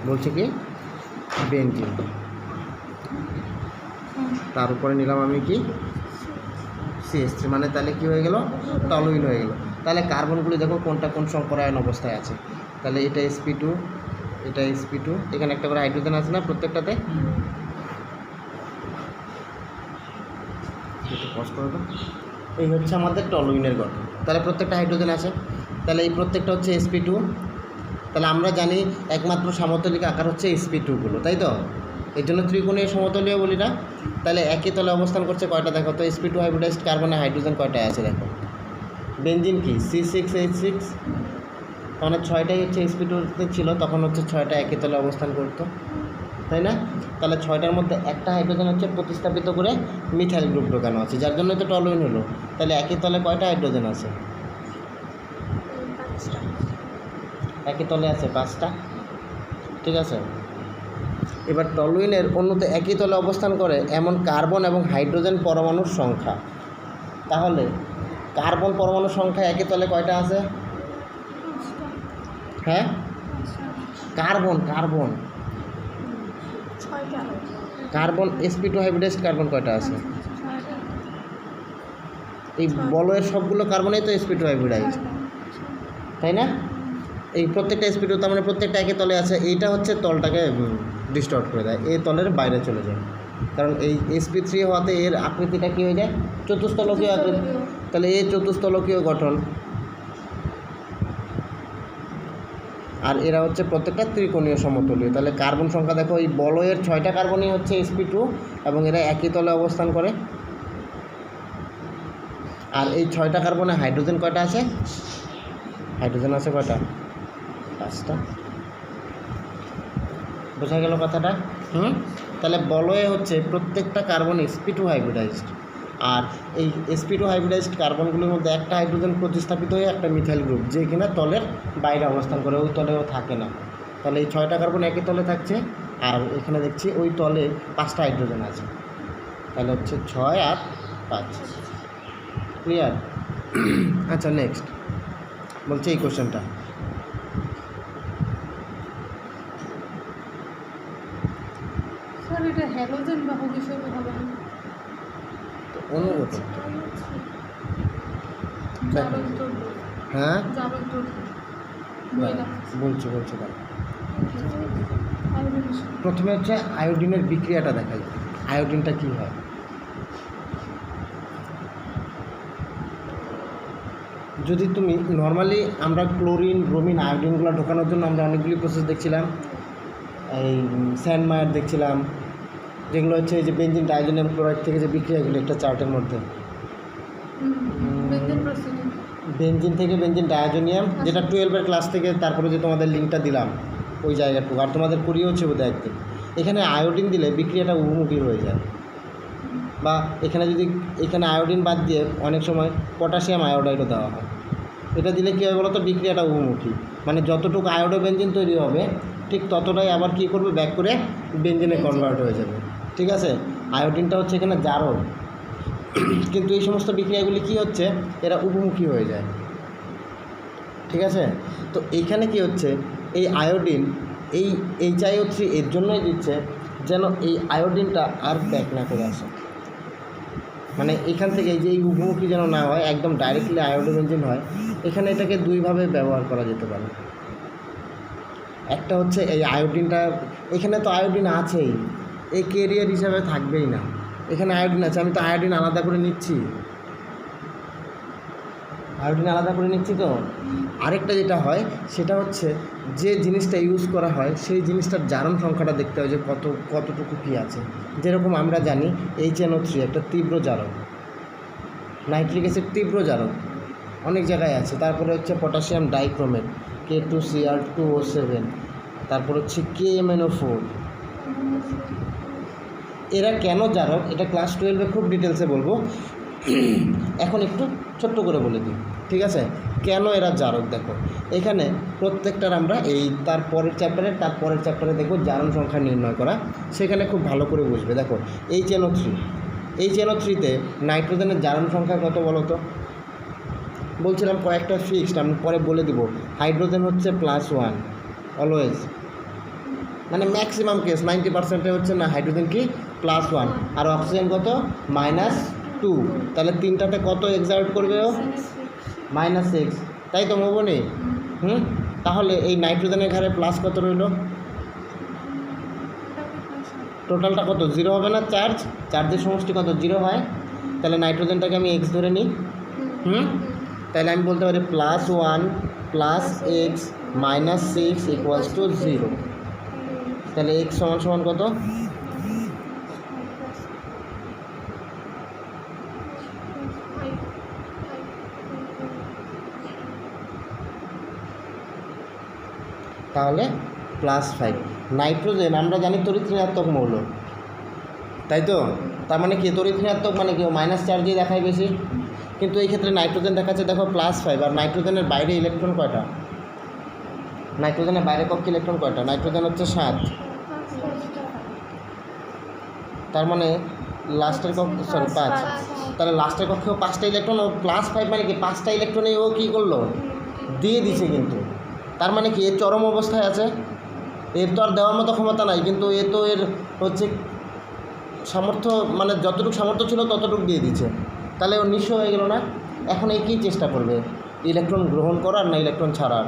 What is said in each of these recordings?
বলছে কি বেনজিন, তার উপরে নিলাম আমি কি CH3, মানে তাহলে কি হয়ে গেল টলুইন হয়ে গেল। তাহলে কার্বনগুলি দেখো কোনটা কোন সংকরায়ন অবস্থায় আছে। তাহলে এটা sp2, এটা sp2, এখানে একটা করে হাইড্রোজেন আছে না প্রত্যেকটাতে, একটু পজ করে দাও। এই হচ্ছে আমাদের টলুইনের গঠন। তাহলে প্রত্যেকটা হাইড্রোজেন আছে, তাহলে এই প্রত্যেকটা হচ্ছে sp2। তাহলে আমরা জানি একমাত্র সমতলিক আকার হচ্ছে sp2গুলো, তাই তো, এর জন্য ত্রিকোণীয় সমতলীয় বলি না। তাহলে একই তলে অবস্থান করছে কয়টা দেখো তো, sp2 হাইব্রিডাইজড কার্বনে হাইড্রোজেন কয়টায় আছে দেখো। বেনজিন কি C6H6, মানে 6টাই হচ্ছে sp2তে ছিল, তখন হচ্ছে 6টা একই তলে অবস্থান করতো, তাই না। তাহলে 6টার মধ্যে একটা হাইড্রোজেন হচ্ছে প্রতিস্থাপিত করে মিথাইল গ্রুপ ঢোকানো আছে, যার জন্য তো টলুইন হলো। তাহলে একই তলে কয়টা হাইড্রোজেন আছে, একই তলে আছে 5টা, ঠিক আছে। এবার টলুইনের অন্যতে একই তলে অবস্থান করে এমন কার্বন এবং হাইড্রোজেন পরমাণুর সংখ্যা। তাহলে কার্বন পরমাণুর সংখ্যা একই তলে কয়টা আছে, হ্যাঁ carbon carbon carbon sp2 hybridised carbon কয়টা আছে, এই বলয়ের সবগুলো কার্বনেই তো sp2 হাইব্রিডাইজড, তাই না। এই প্রত্যেকটা sp2, তার মানে প্রত্যেকটা একই তলে আছে। এইটা হচ্ছে তলটাকে ডিস্টর্ট করে দেয়, এই তলের বাইরে চলে যায়, কারণ এই sp3 হওয়াতে এর আকৃতিটা কী হয়ে যায়, চতুস্তলকীয় আকৃতি। তাহলে এই চতুস্তলকীয় গঠন, আর এরা হচ্ছে প্রত্যেকটা ত্রিকোণীয় সমতলীয়। তাহলে কার্বন সংখ্যা দেখো, এই বলয়ের 6টা কার্বনই হচ্ছে sp2 এবং এরা একই তলে অবস্থান করে। আর এই 6টা কার্বনে হাইড্রোজেন কয়টা আছে, হাইড্রোজেন আছে কয়টা, 5টা। বোঝা গেল কথাটা। তাহলে বলয়ে হচ্ছে প্রত্যেকটা কার্বন sp2 হাইব্রিডাইজড, আর এই sp2 হাইব্রিডাইজড কার্বনগুলোর মধ্যে একটা হাইড্রোজেন প্রতিস্থাপিত হয়ে একটা মিথাইল গ্রুপ, যে কিনা তলের বাইরে অবস্থান করে, ওই তলেও থাকে না। তাহলে এই 6টা কার্বন একই তলে থাকছে, আর এখানে দেখছি ওই তলে 5টা হাইড্রোজেন আছে, তাহলে হচ্ছে 6 আর 5। ক্লিয়ার? আচ্ছা নেক্সট বলছে এই কোশ্চেনটা, এটা হ্যালোজেন বাহক হিসেবে হবে না, অনুগত, হ্যাঁ বলছি তাহলে প্রথমে হচ্ছে আয়োডিনের বিক্রিয়াটা দেখাই। আয়োডিনটা কী হয়, যদি তুমি নর্মালি আমরা ক্লোরিন ব্রোমিন আয়োডিনগুলো ঢোকানোর জন্য আমরা অনেকগুলি প্রসেস দেখছিলাম, এই স্যান্ডমায়ার দেখছিলাম, যেগুলো হচ্ছে এই যে বেনজিন ডাইজোনিয়াম ক্লোরাইড থেকে যে বিক্রিয়াগুলো একটা চার্টের মধ্যে, বেনজিন থেকে বেনজিন ডায়াজোনিয়াম, যেটা 12-এর ক্লাস থেকে তারপরে যে তোমাদের লিঙ্কটা দিলাম ওই জায়গাটুকু, আর তোমাদের করিয়েওছে বোধ হয় একদিন। এখানে আয়োডিন দিলে বিক্রিয়াটা উভমুখী হয়ে যায়, বা এখানে যদি এখানে আয়োডিন বাদ দিয়ে অনেক সময় পটাশিয়াম আয়োডাইডও দেওয়া হয়। এটা দিলে কী হবে বলো তো, বিক্রিয়াটা উভমুখী, মানে যতটুকু আয়োডো বেনজিন তৈরি হবে ঠিক ততটাই আবার কী করবে, ব্যাক করে বেনজিনে কনভার্ট হয়ে যাবে, ঠিক আছে। আয়োডিনটা হচ্ছে এখানে জারক, কিন্তু এই সমস্ত বিক্রিয়াগুলি কী হচ্ছে, এরা উভমুখী হয়ে যায়, ঠিক আছে। তো এইখানে কি হচ্ছে, এই আয়োডিন এই HiO3 এর জন্যই দিচ্ছে যেন এই আয়োডিনটা আর ব্যাক না করে আসে, মানে এখান থেকে এই যে এই উভমুখী যেন না হয়, একদম ডাইরেক্টলি আয়োডো বেনজিন হয়। এখানে এটাকে দুইভাবে ব্যবহার করা যেতে পারে। একটা হচ্ছে এই আয়োডিনটা, এখানে তো আয়োডিন আছেই, এই ক্যারিয়ার হিসাবে থাকবেই না, এখানে আয়োডিন আছে, আমি তো আয়োডিন আলাদা করে নিচ্ছি, আয়োডিন আলাদা করে নিচ্ছি। তো আরেকটা যেটা হয় সেটা হচ্ছে যে জিনিসটা ইউজ করা হয় সেই জিনিসটার জারণ সংখ্যাটা দেখতে হয়, যে কতটুকু কী আছে। যেরকম আমরা জানি HNO3 একটা তীব্র জারক, নাইট্রিক অ্যাসিড তীব্র জারক, অনেক জায়গায় আছে। তারপরে হচ্ছে পটাশিয়াম ডাইক্রোমেট K2Cr2O7, তারপর হচ্ছে KMNO4। এরা কেন জারক এটা ক্লাস 12-এ খুব ডিটেলসে বলবো, এখন একটু ছোট্ট করে বলে দিই, ঠিক আছে। কেন এরা জারক দেখো, এখানে প্রত্যেকটার আমরা এই তার পরের চ্যাপ্টারে দেখব জারণ সংখ্যা নির্ণয় করা, সেখানে খুব ভালো করে বুঝবে। দেখো HNO3-তে নাইট্রোজেনের জারণ সংখ্যা কত বলো তো, বলছিলাম কয়েকটা ফিক্সড, আমি পরে বলে দিব। হাইড্রোজেন হচ্ছে +1 অলওয়েজ, মানে ম্যাক্সিমাম কেস 90% হচ্ছে না হাইড্রোজেন কি +1 আর অক্সিজেন কত -2, তাহলে তিনটাতে কত এক্সার্ট করবে ও -6, তাই তো মৌবনি? তাহলে এই নাইট্রোজেনের ঘরে প্লাস কত রইল? টোটালটা কত 0 হবে না? চার্জের সমষ্টি কত 0 হয়, তাহলে নাইট্রোজেনটাকে আমি x ধরে নিই। তাহলে আমি বলতে পারি +1 + x - 6 = 0। তাহলে x সমান কত? তাহলে +5। নাইট্রোজেন আমরা জানি তড়িৎ ঋণাত্মক মৌল, তাই তো? তার মানে কি তড়িৎ ঋণাত্মক মানে কি মাইনাস চার্জই দেখায় বেশি, কিন্তু এই ক্ষেত্রে নাইট্রোজেন দেখাচ্ছে দেখো +5। আর নাইট্রোজেনের বাইরে ইলেকট্রন কয়টা? নাইট্রোজেনের বাইরে কক্ষে ইলেকট্রন কয়টা? নাইট্রোজেন হচ্ছে 7, তার মানে লাস্টের কক্ষে 5, তাহলে লাস্টের কক্ষেও 5টা ইলেকট্রন, ও +5 মানে কি 5টা ইলেকট্রনে ও কী করলো দিয়ে দিছে, কিন্তু তার মানে কি এর চরম অবস্থায় আছে, এর তো আর দেওয়ার মতো ক্ষমতা নাই, কিন্তু এ তো এর হচ্ছে সামর্থ্য, মানে যতটুকু সামর্থ্য ছিল ততটুকু দিয়ে দিচ্ছে, তাহলে ও নিঃস্ব হয়ে গেল না? এখন এই কী চেষ্টা করবে, ইলেকট্রন গ্রহণ করার না ইলেকট্রন ছাড়ার?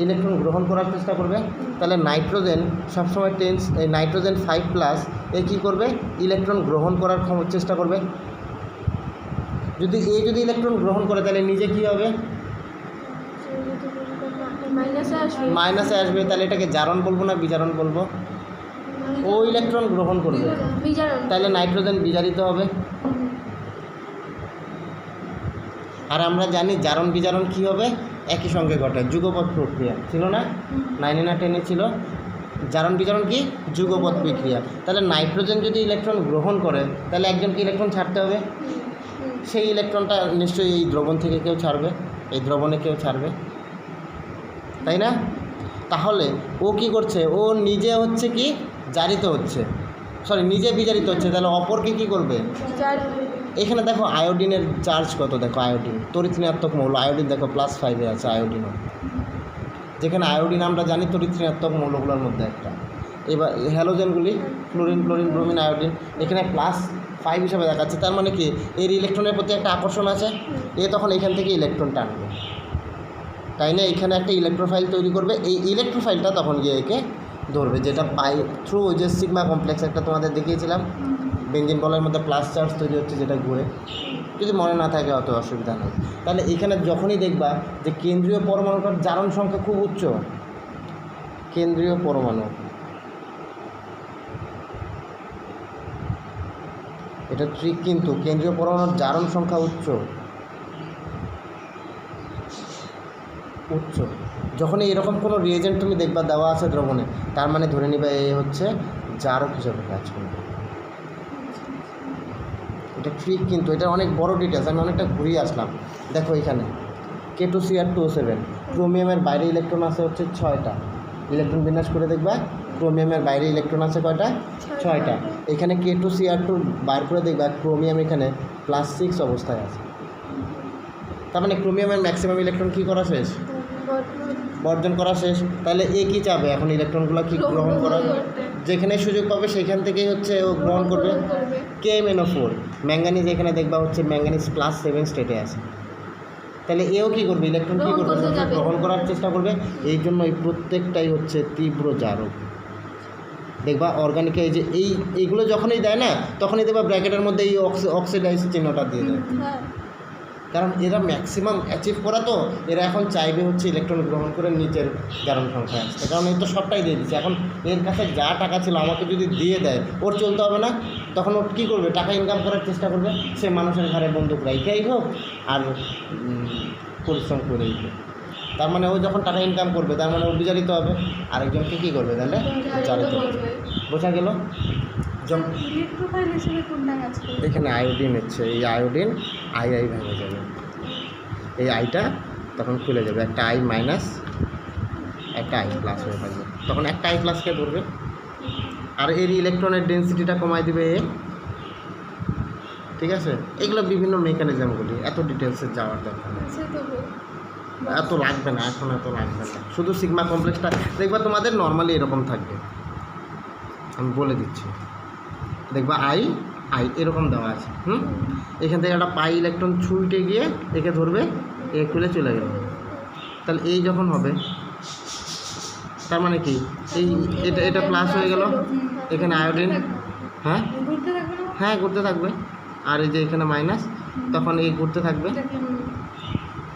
ইলেকট্রন গ্রহণ করার চেষ্টা করবে। তাহলে নাইট্রোজেন সবসময় এই নাইট্রোজেন 5+ এ কী করবে ইলেকট্রন গ্রহণ করার চেষ্টা করবে। যদি ইলেকট্রন গ্রহণ করে তাহলে নিজে কী হবে? মাইনাসে আসবে। তাহলে এটাকে জারণ বলবো না বিজারণ বলবো? ও ইলেকট্রন গ্রহণ করবে, তাহলে নাইট্রোজেন বিজারিত হবে। আর আমরা জানি জারণ বিজারণ কী হবে, একই সঙ্গে ঘটে, যুগপৎ প্রক্রিয়া ছিল না? 9 না 10 ছিল জারণ বিজারণ কি যুগপৎ প্রক্রিয়া। তাহলে নাইট্রোজেন যদি ইলেকট্রন গ্রহণ করে তাহলে একজনকে ইলেকট্রন ছাড়তে হবে, সেই ইলেকট্রনটা নিশ্চয়ই এই দ্রবণ থেকে কেউ ছাড়বে, এই দ্রবণে কেউ ছাড়বে, তাই না? তাহলে ও কি করছে, ও নিজে হচ্ছে কি জারিত হচ্ছে, নিজে বিজারিত হচ্ছে, তাহলে অপরকে কী করবে? এখানে দেখো আয়োডিনের চার্জ কত, দেখো আয়োডিন তড়িৎ ঋণাত্মক মৌল, আয়োডিন দেখো +5 আছে আয়োডিনও, যেখানে আয়োডিন আমরা জানি তড়িৎ ঋণাত্মক মৌলগুলোর মধ্যে একটা। এবার হ্যালোজেনগুলি ফ্লোরিন, ব্রোমিন, আয়োডিন এখানে +5 হিসাবে দেখাচ্ছে, তার মানে কি এর ইলেকট্রনের প্রতি একটা আকর্ষণ আছে, এ তখন এখান থেকে ইলেকট্রন টানবে, তাই না? এখানে একটা ইলেকট্রোফাইল তৈরি করবে, এই ইলেকট্রোফাইলটা তখন গিয়ে একে ধরবে, যেটা থ্রু যে সিগমা কমপ্লেক্স একটা তোমাদের দেখিয়েছিলাম, বেঞ্জিন বলের মধ্যে প্লাস চার্জ তৈরি হচ্ছে যেটা ঘুরে, যদি মনে না থাকে অত অসুবিধা নেই। তাহলে এখানে যখনই দেখবা যে কেন্দ্রীয় পরমাণুটার জারণ সংখ্যা খুব উচ্চ, কেন্দ্রীয় পরমাণু, এটা ট্রিক, কিন্তু কেন্দ্রীয় পরমাণুর জারণ সংখ্যা উচ্চ, যখনই এরকম কোনো রিয়েজেন্ট তুমি দেখবা দেওয়া আছে দ্রবণে, তার মানে ধরে নিবা এ হচ্ছে জারক হিসাবে কাজ করবে। এটা ট্রিক, কিন্তু এটা অনেক বড় ডিটেলস, আমি অনেকটা ঘুরিয়ে আসলাম। দেখো এখানে K2Cr2O7, ক্রোমিয়ামের বাইরে ইলেকট্রন আছে হচ্ছে 6টা, ইলেকট্রন বিন্যাস করে দেখবা ক্রোমিয়ামের বাইরে ইলেকট্রন আছে কয়টা? 6টা। এখানে K2Cr2 বার করে দেখবা ক্রোমিয়াম এখানে +6 অবস্থায় আছে, তার মানে ক্রোমিয়ামের ম্যাক্সিমাম ইলেকট্রন কী করা শেষ? বর্জন করা শেষ। তাহলে এ কী চাবে এখন? ইলেকট্রনগুলো কি গ্রহণ করা, যেখানে সুযোগ পাবে সেখান থেকেই হচ্ছে ও গ্রহণ করবে। KMnO4, ম্যাঙ্গানিজ এখানে দেখবা হচ্ছে ম্যাঙ্গানিজ +7 স্টেটে আছে, তাহলে এও কী করবে? ইলেকট্রন কী করবে? গ্রহণ করার চেষ্টা করবে। এই জন্য এই প্রত্যেকটাই হচ্ছে তীব্র জারক। দেখবা অর্গানিকে এই যে এইগুলো যখনই দেয় না, তখনই দেখবা ব্র্যাকেটের মধ্যে এই অক্সিডাইজ চিহ্নটা দিয়ে দেয়, কারণ এরা ম্যাক্সিমাম অ্যাচিভ করা, তো এরা এখন চাইবে হচ্ছে ইলেকট্রন গ্রহণ করে নিচের জারণ সংখ্যা আসছে, কারণ এই তো সবটাই দিয়ে দিচ্ছে। এখন এর কাছে যা টাকা ছিল আমাকে যদি দিয়ে দেয়, ওর চলতে হবে না, তখন ও কী করবে? টাকা ইনকাম করার চেষ্টা করবে, সে মানুষের ঘরে বন্দুক রাইখাই হোক আর পরিশ্রম করেই হোক। তার মানে ও যখন টাকা ইনকাম করবে, তার মানে ও বিজারিত হবে, আরেকজনকে কী করবে? তাহলে জারিত করবে। বোঝা গেল? এখানে আয়োডিন হচ্ছে, এই আয়োডিন আই ভেঙে যাবে, এই আইটা তখন খুলে যাবে, একটা I- একটা I+ হয়ে থাকবে, তখন একটা I+কে ধরবে, আর এর ইলেকট্রনের ডেন্সিটিটা কমায় দিবে এ। ঠিক আছে, এগুলো বিভিন্ন মেকানিজমগুলি, এত ডিটেলসে যাওয়ার দরকার নেই। এত লাগবে না, এখন এত লাগবে না, শুধু সিগমা কমপ্লেক্সটা দেখবা তোমাদের নর্মালি এরকম থাকবে, আমি বলে দিচ্ছি। দেখবা আই আই এরকম দেওয়া আছে, এখান থেকে একটা পাই ইলেকট্রন ছুটে গিয়ে একে ধরবে, এ খুলে চলে গেল। তাহলে এই যখন হবে তার মানে কি এই এটা এটা প্লাস হয়ে গেল, এখানে আয়োডিন, হ্যাঁ ঘুরতে থাকবে না? হ্যাঁ ঘুরতে থাকবে, আর এই যে এখানে মাইনাস, তখন এই ঘুরতে থাকবে, দেখলাম না।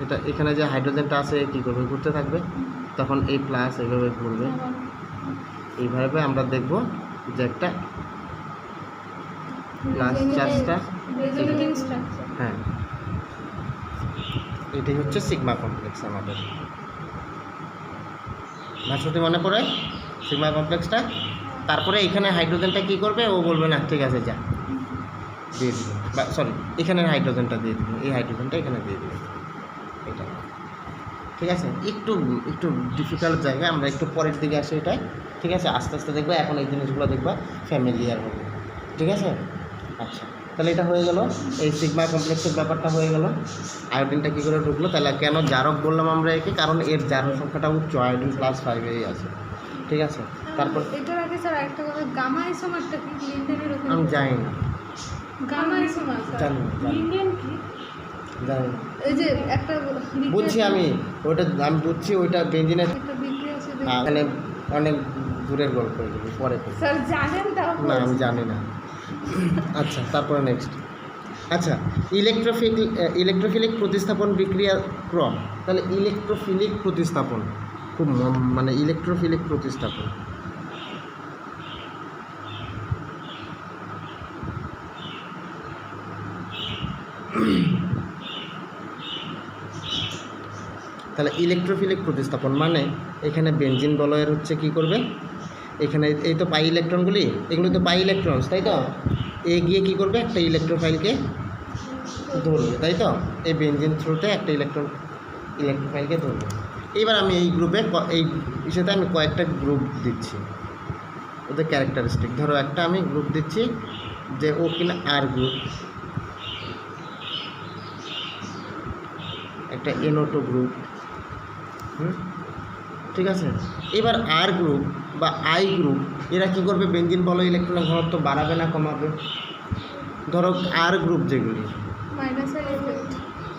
এটা এখানে যে হাইড্রোজেনটা আছে কী করবে, ঘুরতে থাকবে, তখন এই প্লাস এইভাবে ঘুরবে। এইভাবে আমরা দেখব যে একটা প্লাস চার্জটা, রেজোনেটিং স্ট্রাকচার। হ্যাঁ এটাই হচ্ছে সিগমা কমপ্লেক্স আমাদের। ভাস্বতী মনে পড়ে সিগমা কমপ্লেক্সটা? তারপরে এখানে হাইড্রোজেনটা কী করবে, ও বলবে না ঠিক আছে যা দিয়ে দিবে, বা সরি এখানের হাইড্রোজেনটা দিয়ে দিবে, এই হাইড্রোজেনটা এখানে দিয়ে দিবে, এটা ঠিক আছে। একটু একটু ডিফিকাল্ট জায়গা, আমরা একটু পরের দিকে আসি এটাই, ঠিক আছে। আস্তে আস্তে দেখবা, এখন এই জিনিসগুলো দেখবা ফ্যামিলিয়ার হবে, ঠিক আছে। আচ্ছা তাহলে এটা হয়ে গেল, এই সিগমা কমপ্লেক্সের ব্যাপারটা হয়ে গেল। আয়োডিনটা কী করে ঢুকলো, তাহলে কেন জারক বললাম আমরা একে, কারণ এর জারক সংখ্যাটা উচ্চ, আয়োডিন +5 আছে, ঠিক আছে। তারপর এটার আগে স্যার একটা কথা, গামা আইসোমারটা কি লিন্ডেনের ওখানে? আমি জানি না, গামা আইসোমার জানি না, লিন্ডেন কি? জানি না, এই যে একটা বিক্রিয়া- বুঝছি আমি, ওইটা আমি বুঝছি, ওইটা বেঞ্জিনের, একটা বিক্রিয়া আছে এখানে অনেক দূরের গল্প, এগুলো পরে করবো। স্যার জানেন তাও না আমি জানি না। আচ্ছা তারপরে নেক্সট, আচ্ছা ইলেকট্রোফিলিক প্রতিস্থাপন বিক্রিয়া ক্রম। তাহলে ইলেকট্রোফিলিক প্রতিস্থাপন খুব মানে ইলেকট্রোফিলিক প্রতিস্থাপন, তাহলে ইলেকট্রোফিলিক প্রতিস্থাপন মানে এখানে বেনজিন বলয়ের হচ্ছে কি করবে, এখানে এই তো পাই ইলেকট্রনগুলি, এগুলো তো পাই ইলেকট্রনস তাই তো, এ গিয়ে কী করবে, একটা ইলেকট্রোফাইলকে ধরবে তাই তো, এই বেনজিন থ্রুতে একটা ইলেকট্রোফাইলকে ধরবে। এবার আমি এই গ্রুপে এই ইসেতে আমি কয়েকটা গ্রুপ দিচ্ছি, ওদের ক্যারেক্টারিস্টিক, ধরো একটা আমি গ্রুপ দিচ্ছি যে ও কিনা আর গ্রুপ, একটা NO2 গ্রুপ, ঠিক আছে। এবার আর গ্রুপ বা আই গ্রুপ এরা কী করবে, বেনজিন বলয় ইলেকট্রনের ঘনত্ব বাড়াবে না কমাবে। ধরো আর গ্রুপ যেগুলি, মাইনাস আই এফেক্ট।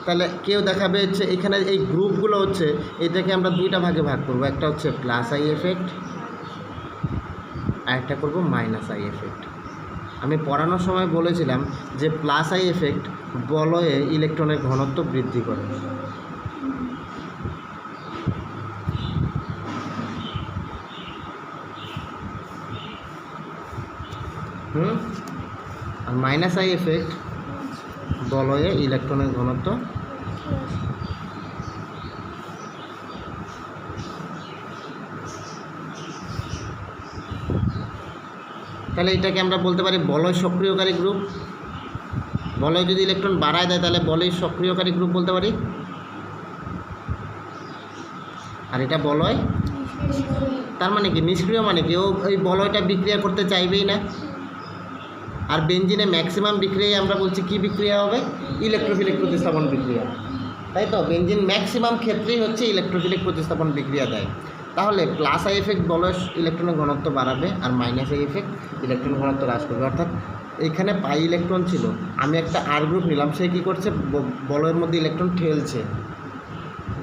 তাহলে কেউ দেখাবে হচ্ছে এখানে এই গ্রুপগুলো হচ্ছে, এটাকে আমরা দুইটা ভাগে ভাগ করব, একটা হচ্ছে প্লাস আই এফেক্ট আর একটা করবো মাইনাস আই এফেক্ট। আমি পড়ানোর সময় বলেছিলাম যে প্লাস আই এফেক্ট বলয়ে ইলেকট্রনের ঘনত্ব বৃদ্ধি করে, আর মাইনাস আই এফেক্ট বলয়ে ইলেকট্রনের ঘনত্ব তাহলে এটাকে আমরা বলতে পারি বলয় সক্রিয়কারী গ্রুপ। বলয় যদি ইলেকট্রন বাড়ায় দেয় তাহলে বলয় সক্রিয়কারী গ্রুপ বলতে পারি, আর এটা বলয়, তার মানে কি নিষ্ক্রিয়, মানে কি ও ওই বলয়টা বিক্রিয়া করতে চাইবেই না। আর বেনজিনে ম্যাক্সিমাম বিক্রিয়া আমরা বলছি কি বিক্রিয়া হবে, ইলেকট্রোফিলিক প্রতিস্থাপন বিক্রিয়া, তাই তো। বেনজিন ম্যাক্সিমাম ক্ষেত্রেই হচ্ছে ইলেকট্রোফিলিক প্রতিস্থাপন বিক্রিয়া দেয়। তাহলে প্লাস আই এফেক্ট বলয় ইলেকট্রনের ঘনত্ব বাড়াবে আর মাইনাস আই এফেক্ট ইলেকট্রনের ঘনত্ব হ্রাস করবে। অর্থাৎ এখানে পাই ইলেকট্রন ছিল, আমি একটা আর গ্রুপ নিলাম, সে কী করছে, বলয়ের মধ্যে ইলেকট্রন ঠেলছে।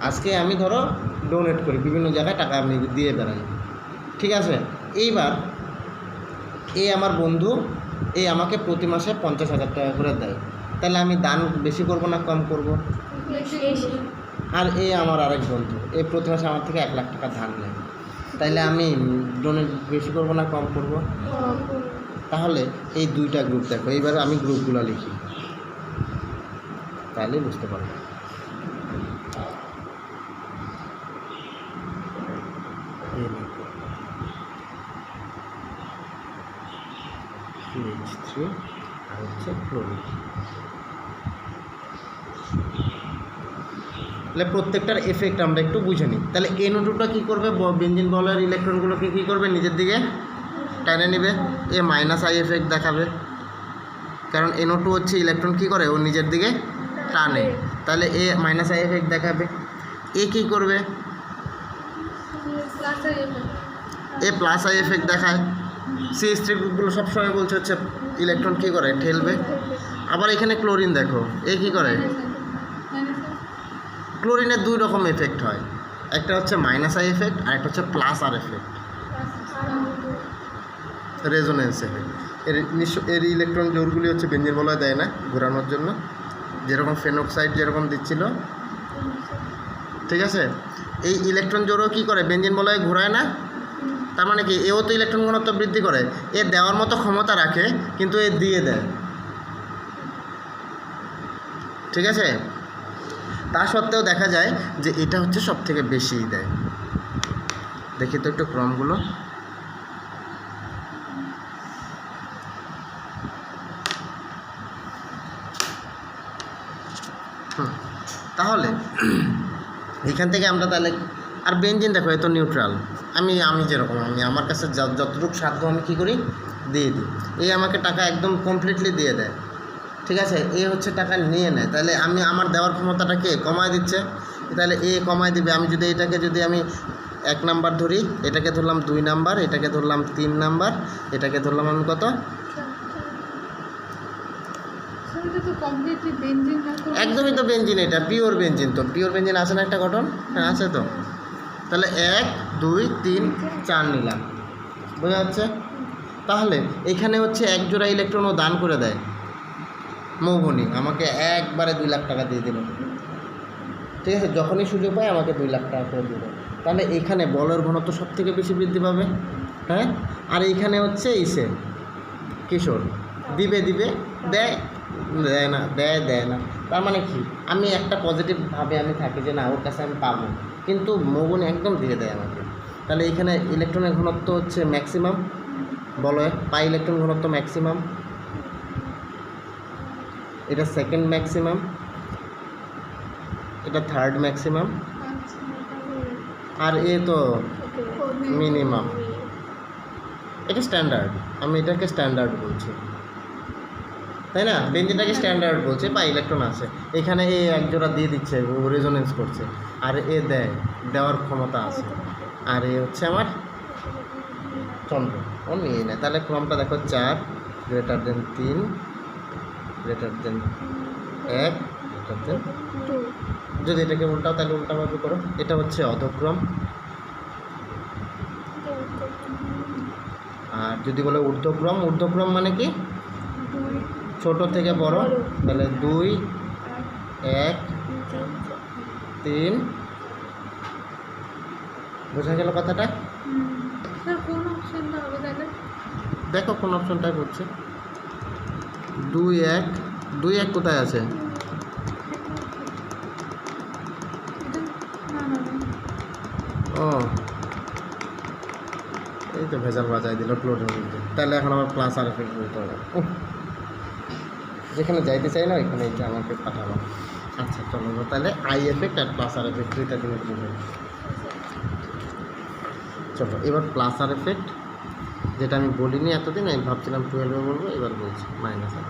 আজকে আমি ধরো ডোনেট করি, বিভিন্ন জায়গায় টাকা আমি দিয়ে বেড়াই, ঠিক আছে। এইবার এই আমার বন্ধু, এই আমাকে প্রতি মাসে 50,000 টাকা করে দেয়, তাহলে আমি দান বেশি করব না কম করব? আর এই আমার আরেক বন্ধু, এই প্রতি মাসে আমার থেকে 1 লাখ টাকা ধার নেয়, তাইলে আমি ডোনেট বেশি করব না কম করব? তাহলে এই দুইটা গ্রুপ দেখো, এইবার আমি গ্রুপগুলো লিখি, তাহলে বুঝতে পারবো। CH3 আর হচ্ছে ক্লোরিন। তাহলে প্রত্যেকটার এফেক্ট আমরা একটু বুঝে নিই। তাহলে NO2টা কী করবে, বেনজিন বলয়ের ইলেকট্রনগুলোকে কী করবে, নিজের দিকে টেনে নেবে, এ মাইনাস আই এফেক্ট দেখাবে, কারণ NO2 হচ্ছে ইলেকট্রন কী করে, ও নিজের দিকে টানে, তাহলে এ মাইনাস আই এফেক্ট দেখাবে। এ কী করবে? প্লাস আর এ প্লাস আই এফেক্ট দেখায়। CH3 গ্রুপগুলো সবসময় বলছে হচ্ছে ইলেকট্রন কী করে, ঠেলবে। আবার এখানে ক্লোরিন দেখো, এ কী করে? ক্লোরিনের দুই রকম এফেক্ট হয়, একটা হচ্ছে মাইনাস আই এফেক্ট আর একটা হচ্ছে plus R effect, resonance effect. এর ইলেকট্রন জোরগুলি হচ্ছে বেঞ্জিন বলয় দেয় না ঘোরানোর জন্য, যেরকম ফেনক্সাইড যেরকম দিচ্ছিল, ঠিক আছে। এই ইলেকট্রন জোরও কী করে, বেঞ্জিন বলয় ঘোরায় না। তার মানে কি, এও তো ইলেকট্রন ঘনত্ব বৃদ্ধি করে। এ দেওয়ার মতো ক্ষমতা রাখে কিন্তু এ দিয়ে দেয়, ঠিক আছে। তা সত্ত্বেও দেখা যায় যে এটা হচ্ছে সব থেকে বেশি দেয়। দেখি তো একটু ক্রমগুলো। তাহলে এখান থেকে আমরা তাহলে, আর বেঞ্জিন দেখো এ তো নিউট্রাল। আমি যেরকম আমার কাছে যতটুকু সাধ্য আমি কী করি, দিয়ে দিই। এই আমাকে টাকা একদম কমপ্লিটলি দিয়ে দেয়, ঠিক আছে। এ হচ্ছে টাকা নিয়ে নেয়, তাহলে আমার দেওয়ার ক্ষমতাটাকে কমায় দিচ্ছে, তাহলে এ কমায় দিবে। আমি যদি এটাকে আমি 1 নাম্বার ধরি, এটাকে ধরলাম 2 নাম্বার, এটাকে ধরলাম 3 নাম্বার, এটাকে ধরলাম আমি কত, একদমই তো বেঞ্জিন, এটা পিওর বেঞ্জিন। তো পিওর বেঞ্জিন আছে না একটা গঠন, হ্যাঁ আছে তো। তাহলে 1 2 3 4 নিলাম, বোঝা যাচ্ছে। তাহলে এখানে হচ্ছে 1 জোড়া ইলেকট্রনও দান করে দেয় মৌবনি, আমাকে একবারে 2 লাখ টাকা দিয়ে দিল, ঠিক আছে। যখনই সুযোগ পায় আমাকে 2 লাখ টাকা করে দিল। তাহলে এখানে বলের ঘনত্ব সব থেকে বেশি বৃদ্ধি পাবে, হ্যাঁ। আর এইখানে হচ্ছে ইসে কিশোর দিবে দেয় না, দেয় না। তার মানে কি, আমি একটা পজিটিভভাবে আমি থাকি যে না ওর কাছে আমি পাবো, কিন্তু মৌবনি একদম দিয়ে দেয় আমাকে। তাহলে এখানে ইলেকট্রনের ঘনত্ব হচ্ছে ম্যাক্সিমাম, বলয় পাই ইলেকট্রন ঘনত্ব ম্যাক্সিমাম, এটা সেকেন্ড ম্যাক্সিমাম, এটা থার্ড ম্যাক্সিমাম, আর এ তো মিনিমাম। এটা স্ট্যান্ডার্ড, আমি এটাকে স্ট্যান্ডার্ড বলছি, তাই না। বেঞ্জিনটাকে স্ট্যান্ডার্ড বলছে, পাই ইলেকট্রন আছে। এখানে এ 1 জোড়া দিয়ে দিচ্ছে, ও রেজোনেন্স করছে, আর এ দেওয়ার ক্ষমতা আছে, আর এ হচ্ছে আমার চন্দ্র, ও নিয়ে নেয়। তাহলে ক্রমটা দেখো 4 greater than 3 greater than 1 greater than 2। যদি এটাকে উল্টাও তাহলে উল্টাভাবে করো, এটা হচ্ছে অধক্রম। আর যদি বলে ঊর্ধ্বক্রম মানে কি, ছোট থেকে বড়, তাহলে 2 1 3, বোঝা গেল কথাটা। দেখো কোন অপশনটা করছে, 2 1 কোথায় আছে, ও এই তো ভেজাল বাজাই দিল ক্লোরিন মধ্যে। তাহলে এখন আমার প্লাস আর এফেক্ট বলতে হবে, যেখানে যাইতে চাই না ওইখানে এইটা আমাকে পাঠাবো। আচ্ছা চলো, তাহলে আই এফেক্ট আর প্লাস আর এফেক্ট দুইটা জিনিস বুঝে। চলো এবার প্লাস আর এফেক্ট, যেটা আমি বলিনি এতদিন, আমি ভাবছিলাম 12-এ বলবো, এবার বলছি মাইনাস আর।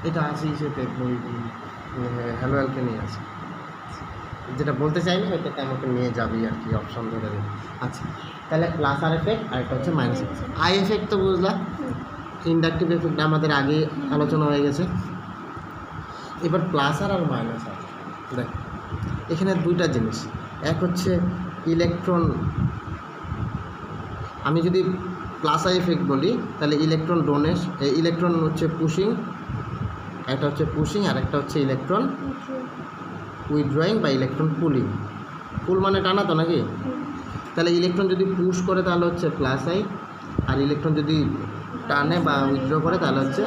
এটা আছে ইসেতে বই, হ্যালো অ্যালকে নিয়ে আছে, যেটা বলতে চাইনি ওইটাতে আমাকে নিয়ে যাবি আর কি, অপশন ধরে দেবে। আচ্ছা তাহলে প্লাস আর এফেক্ট, আর একটা হচ্ছে মাইনাস এফেক্ট। আই এফেক্ট তো বুঝলাম, ইন্ডাকটিভ এফেক্ট আমাদের আগে আলোচনা হয়ে গেছে। এবার প্লাস আর মাইনাস আর, দেখ এখানে দুইটা জিনিস। এক হচ্ছে ইলেকট্রন, আমি যদি প্লাস আই এফেক্ট বলি তাহলে ইলেকট্রন ইলেকট্রন হচ্ছে পুশিং, একটা হচ্ছে পুশিং আর একটা হচ্ছে ইলেকট্রন উইথড্রয়িং বা ইলেকট্রন পুলিং। পুল মানে টানা তো নাকি, তাহলে ইলেকট্রন যদি পুশ করে তাহলে হচ্ছে প্লাস আই, আর ইলেকট্রন যদি টানে বা উইথড্র করে তাহলে হচ্ছে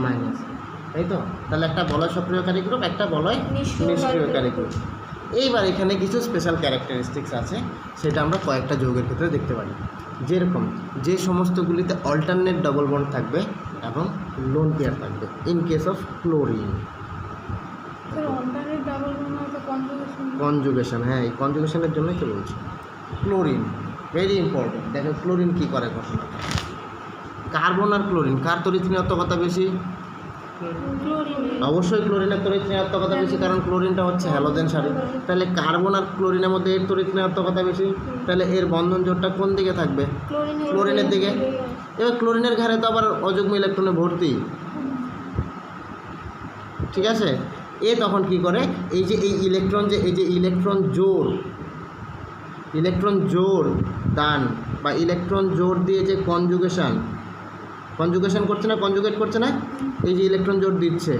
মাইনাস, তাই তো। তাহলে একটা বলয় সক্রিয়কারী গ্রুপ, একটা বলয় নিষ্ক্রিয়কারী গ্রুপ। এইবার এখানে কিছু স্পেশাল ক্যারেক্টারিস্টিক্স আছে, সেটা আমরা কয়েকটা যৌগের ক্ষেত্রে দেখতে পারি। যেরকম যে সমস্তগুলিতে অল্টারনেট ডবল বন্ড থাকবে এবং লোন পেয়ার থাকবে, in case of chlorine. Conjugation, হ্যাঁ এই কনজুগেশনের জন্যই তো বলছি। Chlorine very important. দেখো ক্লোরিন কী করে ঘটনাটা, কার্বন আর ক্লোরিন কার তরিৎনিয়ত কথা বেশি, অবশ্যই ক্লোরিনের তড়িৎ ঋণাত্মকতা বেশি, কারণ ক্লোরিনটা হচ্ছে হ্যালোজেন সারি। তাহলে কার্বন আর ক্লোরিনের মধ্যে এর তড়িৎ ঋণাত্মকতা বেশি, তাহলে এর বন্ধন জোড়টা কোন দিকে থাকবে? ক্লোরিনের দিকে। এবার ক্লোরিনের ঘাড়ে তো আবার অযুগ্ম ইলেকট্রনে ভর্তি, ঠিক আছে। এ তখন কি করে, এই যে এই ইলেকট্রন যে এই যে ইলেকট্রন জোড় দান বা ইলেকট্রন জোড় দিয়ে যে কনজুগেশন করছে না, কনজুগেট করছে না, এই যে ইলেকট্রন জোড় দিচ্ছে,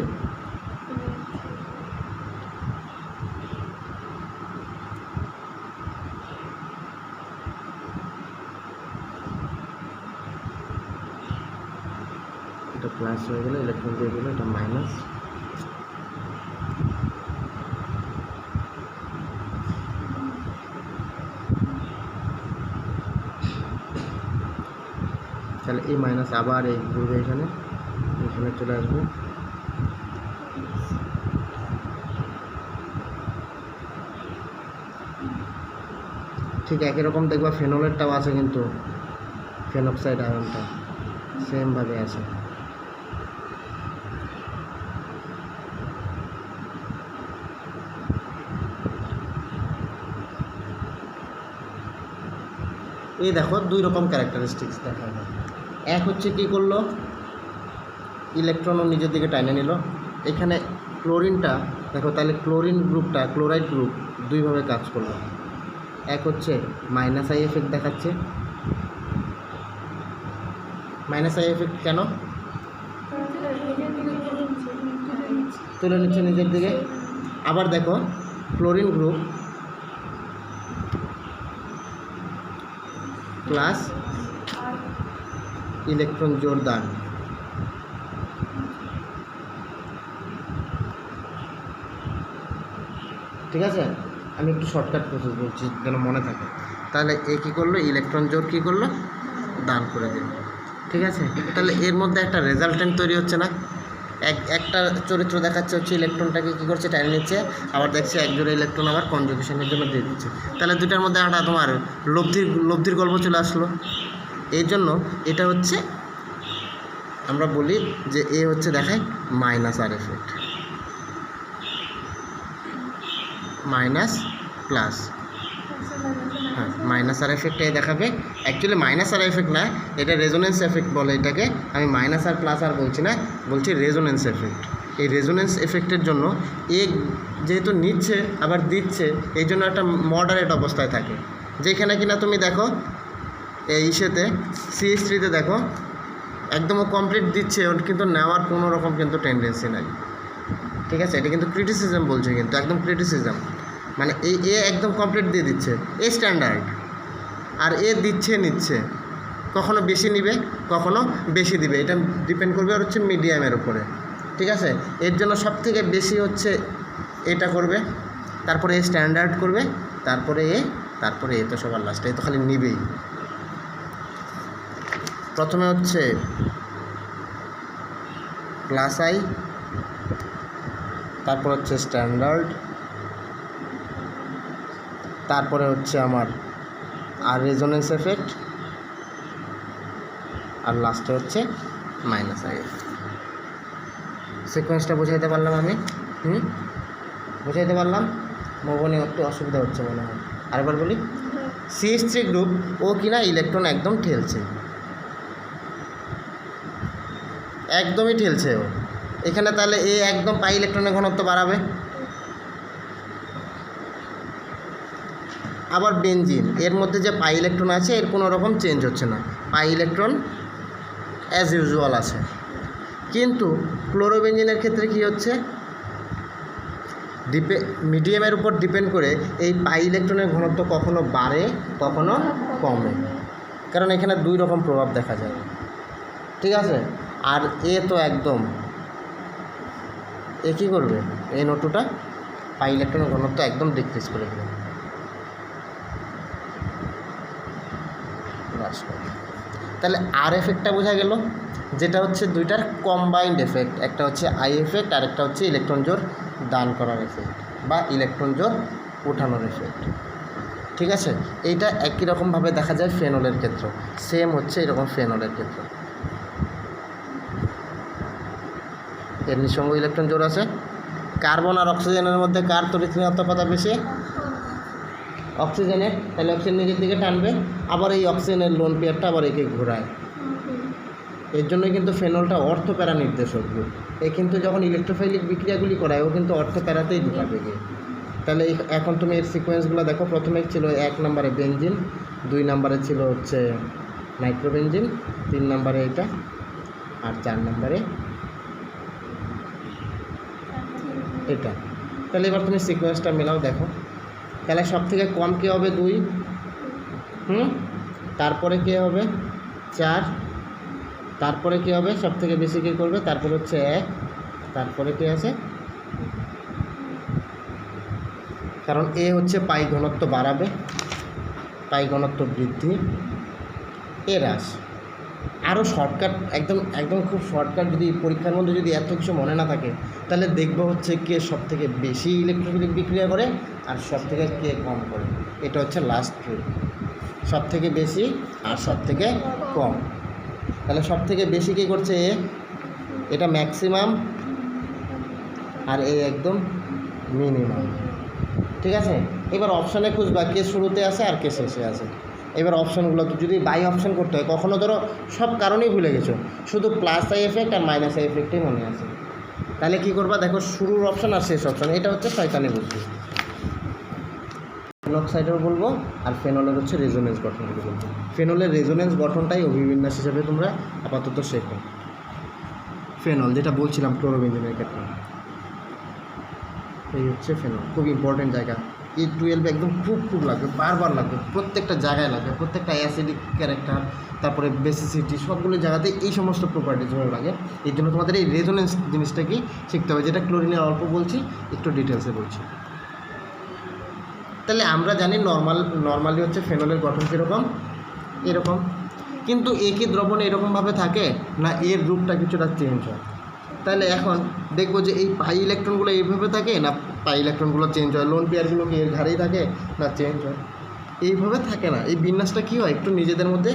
এটা প্লাস হয়ে গেলে ইলেকট্রন দিয়ে দিল, এটা মাইনাস। তাহলে এই মাইনাস আবার এই ঘুরবে, এখানে চলে আসবে। ঠিক একই রকম দেখবা ফেনলেরটাও আছে, কিন্তু ফেনক্সাইড আয়নটা সেমভাবে আছে। এই দেখো দুই রকম ক্যারেক্টারিস্টিক্স দেখা যায়। এক হচ্ছে কি করলো, ইলেকট্রনও নিজের দিকে টাইনে নিল। এখানে ক্লোরিনটা দেখো, তাহলে ক্লোরিন গ্রুপটা ক্লোরাইড গ্রুপ দুইভাবে কাজ করলো। এক হচ্ছে মাইনাস আই এফেক্ট দেখাচ্ছে। মাইনাস আই এফেক্ট কেন? তুলে নিচ্ছে নিজের দিকে। আবার দেখো ক্লোরিন গ্রুপ প্লাস ইলেকট্রন জোড় দান, ঠিক আছে। আমি একটু শর্টকাট প্রসেস বলছি যেন মনে থাকে। তাহলে এ কী করলো, ইলেকট্রন জোড় কী করলো, দান করে দিল, ঠিক আছে। তাহলে এর মধ্যে একটা রেজাল্টেন্ট তৈরি হচ্ছে না। একটা চরিত্র দেখাচ্ছে হচ্ছে ইলেকট্রনটাকে কী করছে, টাইনে নিচ্ছে, আবার দেখছে এক জোড়া ইলেকট্রন আবার কনজুগেশনের জন্য দিয়ে দিচ্ছে। তাহলে দুটার মধ্যে একটা তোমার লব্ধির গল্প চলে আসলো। এই জন্য এটা হচ্ছে আমরা বলি যে এ হচ্ছে দেখায় মাইনাস আর এফেক্ট, মাইনাস প্লাস, হ্যাঁ মাইনাস আর এফেক্ট এ দেখাবে। অ্যাকচুয়ালি মাইনাস আর এফেক্ট না, এটা রেজোনেন্স এফেক্ট বলে এটাকে। আমি মাইনাস আর প্লাস আর বলছি না, বলছি রেজোনেন্স এফেক্ট। এই রেজোনেন্স এফেক্টের জন্য এ যেহেতু নিচ্ছে আবার দিচ্ছে, এই জন্য একটা মডারেট অবস্থায় থাকে। যেখানে কিনা তুমি দেখো এই ইসেতে CH3-তে দেখো একদম কমপ্লিট দিচ্ছে, ওর কিন্তু নেওয়ার কোনো রকম কিন্তু টেন্ডেন্সি নাই, ঠিক আছে। এটা কিন্তু ক্রিটিসিজম বলছে, কিন্তু একদম ক্রিটিসিজম, মানে এ একদম কমপ্লিট দিয়ে দিচ্ছে, এ স্ট্যান্ডার্ড, আর এ দিচ্ছে নিচ্ছে, কখনো বেশি নিবে কখনো বেশি দিবে, এটা ডিপেন্ড করবে আর হচ্ছে মিডিয়ামের উপরে, ঠিক আছে। এর জন্য সবথেকে বেশি হচ্ছে এটা করবে, তারপরে এ স্ট্যান্ডার্ড করবে, তারপরে এ তো সবার লাস্টে, এ তো খালি নিবেই। প্রথমে হচ্ছে প্লাস আই, তারপর হচ্ছে স্ট্যান্ডার্ড, তারপরে হচ্ছে আমার আর রেজোনেন্স এফেক্ট, আর লাস্টে হচ্ছে মাইনাস আই। সিকোয়েন্সটা বোঝাইতে পারলাম আমি? বোঝাইতে পারলাম? মোবাইলে একটু অসুবিধা হচ্ছে মনে হয়। আরেকবার বলি, CH3 গ্রুপ ও কিনা ইলেকট্রন একদম ঠেলছে, একদমই ঠেলছে ও এখানে। তাহলে এ একদম পাই ইলেকট্রনের ঘনত্ব বাড়াবে। আবার বেনজিন, এর মধ্যে যে পাই ইলেকট্রন আছে এর কোনো রকম চেঞ্জ হচ্ছে না, পাই ইলেকট্রন অ্যাজ ইউজুয়াল আছে। কিন্তু ক্লোরোবেনজিনের ক্ষেত্রে কি হচ্ছে, মিডিয়ামের উপর ডিপেন্ড করে এই পাই ইলেকট্রনের ঘনত্ব কখনো বাড়ে কখনো কমে, কারণ এখানে দুই রকম প্রভাব দেখা যায়, ঠিক আছে। আর এ তো একদম এ কী করবে, এই নোটুটা পাই ইলেকট্রনের ঘনত্ব একদম ডিক্রিজ করে দেবে। তাহলে আর এফেক্টটা বোঝা গেল, যেটা হচ্ছে দুইটার কম্বাইন্ড এফেক্ট, একটা হচ্ছে আই এফেক্ট আর একটা হচ্ছে ইলেকট্রন জোড় দান করার এফেক্ট বা ইলেকট্রন জোড় ওঠানোর এফেক্ট, ঠিক আছে। এইটা একই রকমভাবে দেখা যায় ফেনলের ক্ষেত্রে, সেম হচ্ছে এরকম ফেনলের ক্ষেত্রে। এর নিঃসঙ্গ ইলেকট্রন জোড় আছে। কার্বন আর অক্সিজেনের মধ্যে কার তড়িৎ ঋণাত্মকতা বেশি? অক্সিজেনের। তাহলে অক্সিজেন নিজের দিকে টানবে, আবার এই অক্সিজেনের লোন পেয়ারটা আবার একে ঘোরায়। এর জন্য কিন্তু ফেনলটা অর্থপ্যারা নির্দেশক গ্রুপ। এ কিন্তু যখন ইলেকট্রোফাইলিক বিক্রিয়াগুলি করায় ও কিন্তু অর্থপ্যারাতেই ঢুকাবে গিয়ে। তাহলে এখন তুমি এর সিকোয়েন্সগুলো দেখো। প্রথমে ছিল 1 নম্বরে বেনজিন, 2 নম্বরে ছিল হচ্ছে নাইট্রোবেনজিন, 3 নম্বরে এটা, আর 4 নম্বরে এটা। তাহলে এবার তুমি সিকোয়েন্সটা মেলাও দেখো। তাহলে সব থেকে কম কে হবে? 2, তারপরে কে হবে? 4, তারপরে কে হবে? সব থেকে বেশি কে করবে? তারপরে হচ্ছে 1, তারপরে কে আছে? কারণ এ হচ্ছে পাই ঘনত্ব বাড়াবে, পাই ঘনত্ব বৃদ্ধি, এ হ্রাস। আরও শর্টকাট, একদম একদম খুব শর্টকাট, যদি পরীক্ষার মধ্যে যদি এত কিছু মনে না থাকে তাহলে দেখবো হচ্ছে কে সব থেকে বেশি ইলেকট্রোফিলিক বিক্রিয়া করে আর সব থেকে কে কম করে। এটা হচ্ছে লাস্ট ট্রুথ, সব থেকে বেশি আর সব থেকে কম। তাহলে সব থেকে বেশি কী করছে? এ, এটা ম্যাক্সিমাম, আর এ একদম মিনিমাম। ঠিক আছে, এবার অপশানে খুঁজবা কে শুরুতে আছে আর কে শেষে আছে। এবার অপশানগুলো যদি বাই অপশান করতে হয়, কখনো ধরো সব কারণেই ভুলে গেছো, শুধু প্লাস আই এফেক্ট আর মাইনাস আই এফেক্টই মনে আছে, তাহলে কী করবা? দেখো শুরুর অপশান আর শেষ অপশান, এটা হচ্ছে শয়তানি বুদ্ধি। ফেনক্সাইডের বলবো আর ফেনলের হচ্ছে রেজোনেন্স গঠনগুলো বলবো। ফেনলের রেজোনেন্স গঠনটাই অভিবিন্যাস হিসেবে তোমরা আপাতত শেখো। ফেনল যেটা বলছিলাম ক্লোরোবেনজিনের ক্ষেত্রে, এই হচ্ছে ফেনল, খুব ইম্পর্টেন্ট জায়গা। E12 একদম খুব লাগবে, বারবার লাগবে, প্রত্যেকটা জায়গায় লাগবে, প্রত্যেকটা অ্যাসিডিক ক্যারেক্টার, তারপরে বেসিসিটি, সবগুলো জায়গাতে এই সমস্ত প্রপার্টিসগুলো লাগে। এই জন্য তোমাদের এই রেজোনেন্স জিনিসটা কি শিখতে হবে, যেটা ক্লোরিনের অল্প বলছি, একটু ডিটেলসে বলছি। তাহলে আমরা জানি নর্মালি হচ্ছে ফেনলের গঠন কীরকম? এরকম। কিন্তু একই দ্রবণে এরকমভাবে থাকে না, এর রূপটা কিছুটা চেঞ্জ হয়। তাহলে এখন দেখবো যে এই পাই ইলেকট্রনগুলো এইভাবে থাকে না পাই ইলেকট্রনগুলো চেঞ্জ হয়, লোন পেয়ারগুলো কি এর ঘাড়েই থাকে না চেঞ্জ হয়? এইভাবে থাকে না। এই বিন্যাসটা কী হয়? একটু নিজেদের মধ্যে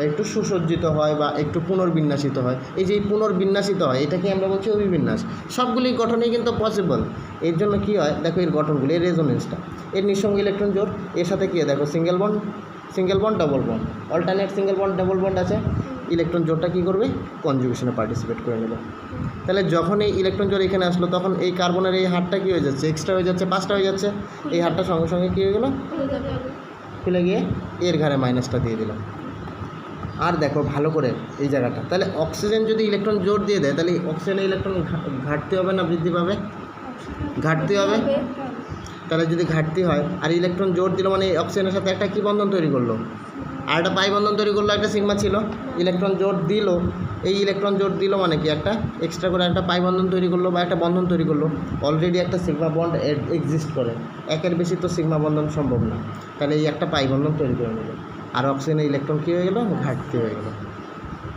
একটু সুসজ্জিত হয় বা একটু পুনর্বিন্যাসিত হয়। এই যে এই পুনর্বিন্যাসিত হয়, এটাকে আমরা বলছি অভিবিন্যাস। সবগুলি গঠনেই কিন্তু পসিবল। এর জন্য কী হয়? দেখো এর গঠনগুলি, এর রেজোনেন্সটা, এর নিঃসঙ্গ ইলেকট্রন জোড়, এর সাথে কী দেখো single bond double bond, alternate single bond double bond আছে। ইলেকট্রন জোড়টা কী করবে? কনজুগেশনে পার্টিসিপেট করে নেবে। তাহলে যখন এই ইলেকট্রন জোড় এখানে আসলো, তখন এই কার্বনের এই হারটা কী হয়ে যাচ্ছে? এক্সট্রা হয়ে যাচ্ছে, 5টা হয়ে যাচ্ছে। এই হারটা সঙ্গে সঙ্গে কী হয়ে গেলো? খুলে গিয়ে এর ঘাড়ে মাইনাসটা দিয়ে দিলাম। আর দেখো ভালো করে এই জায়গাটা, তাহলে অক্সিজেন যদি ইলেকট্রন জোড় দিয়ে দেয়, তাহলে অক্সিজেনের ইলেকট্রন ঘাটতি হবে না বৃদ্ধি পাবে? ঘাটতি হবে। তাহলে যদি ঘাটতি হয় আর ইলেকট্রন জোড় দিল, মানে অক্সিজেনের সাথে একটা কী বন্ধন তৈরি করলো? আর একটা পাই বন্ধন তৈরি করলো, একটা সিগমা ছিল, ইলেকট্রন জোড় দিল, এই ইলেকট্রন জোড় দিল মানে কি একটা এক্সট্রা করে একটা পাই বন্ধন তৈরি করলো বা একটা বন্ধন তৈরি করলো। অলরেডি একটা সিগমা বন্ড এক্সিস্ট করে, একের বেশি তো সিগমা বন্ধন সম্ভব না, তাহলে এই একটা পাই বন্ধন তৈরি করে নিল। আর অক্সিজেনের ইলেকট্রন কী হয়ে গেলো? ঘাটতি হয়ে গেলো,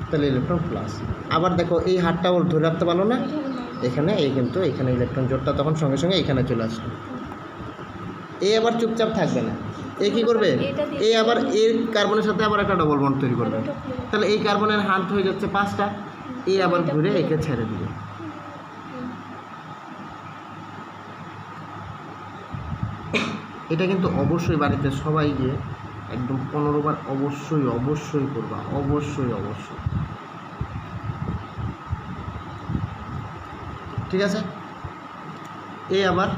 তাহলে ইলেকট্রন প্লাস। আবার দেখো এই হারটা ওর ধরে রাখতে পারলো না, এখানে এই কিন্তু এখানে ইলেকট্রন জোড়টা তখন সঙ্গে সঙ্গে এখানে চলে আসলো। এই আবার চুপচাপ থাকবে না, এ কী করবে? এই আবার এর কার্বনের সাথে আবার একটা ডবল বন্ড তৈরি করবে, তাহলে এই কার্বনের হাত হয়ে যাচ্ছে 5টা, এই আবার ঘুরে একে ছেড়ে দিবে। এটা কিন্তু অবশ্যই বাড়িতে সবাই গিয়ে একদম 15 বার অবশ্যই করবা, অবশ্যই। ঠিক আছে, এই আবার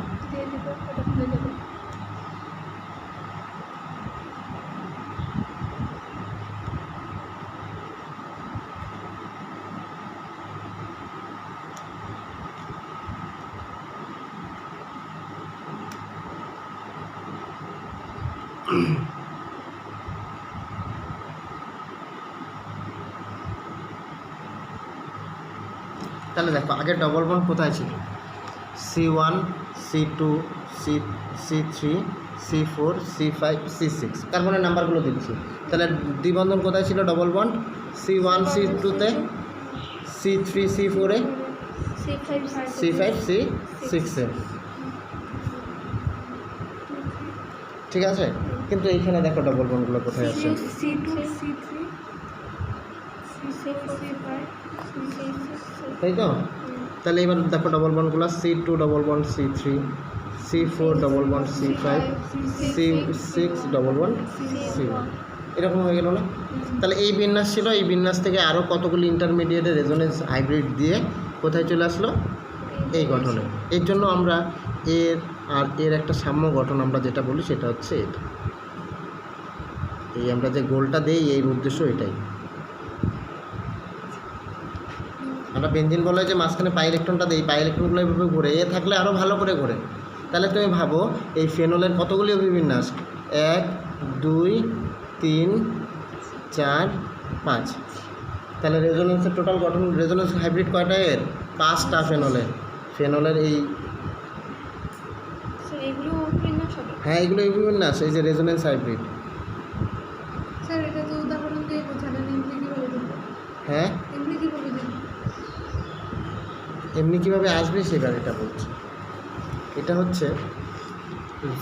তাহলে দেখো আগে ডবল বন্ড কোথায় ছিল? C1 C2 C3 C4 C5 C6, কার্বনের নাম্বারগুলো দিচ্ছি। তাহলে দ্বিবন্ধন কোথায় ছিল? Double bond C1 C2-তে, C3 C4-এ, C5 C6-এ। ঠিক আছে, কিন্তু এইখানে দেখো ডবল বন্ডগুলো কোথায় আছে? তাই তো তাহলে এবার দেখো ডবল বন্ডগুলো C2 double bond C3, C4 double bond C5, C6 double bond C1, এরকম হয়ে গেল না? তাহলে এই বিন্যাস ছিল, এই বিন্যাস থেকে আরও কতগুলি ইন্টারমিডিয়েট রেজোনেন্স হাইব্রিড দিয়ে কোথায় চলে আসলো? এই গঠনে। এর জন্য আমরা এর আর এর একটা সাম্য গঠন আমরা যেটা বলি সেটা হচ্ছে এটা। এই আমরা যে গোলটা দেই এর উদ্দেশ্য এটাই। আমরা বেঞ্জিন বলে যে মাঝখানে পাই ইলেকট্রনটা দিই, পাই ইলেকট্রনগুলো এইভাবে ঘুরে, এ থাকলে আরও ভালো করে ঘুরে। তাহলে তুমি ভাবো এই ফেনলের কতগুলি অভিবিন্যাস? 1 2 3 4 5। তাহলে রেজোনেন্সের টোটাল গঠন, রেজোনেন্স হাইব্রিড কয়টা? এর 5টা ফেনলের এই, স্যার এগুলো অভিবিন্যাস হবে? হ্যাঁ এগুলো অভিবিন্যাস, এই যে রেজোনেন্স হাইব্রিড। স্যার এটা তো উদাহরণ দিয়ে বোঝালেন, এমনি কীভাবে দেবো? হ্যাঁ এমনি কীভাবে দেবো? এমনি কীভাবে আসবে সেবার এটা বলছি। এটা হচ্ছে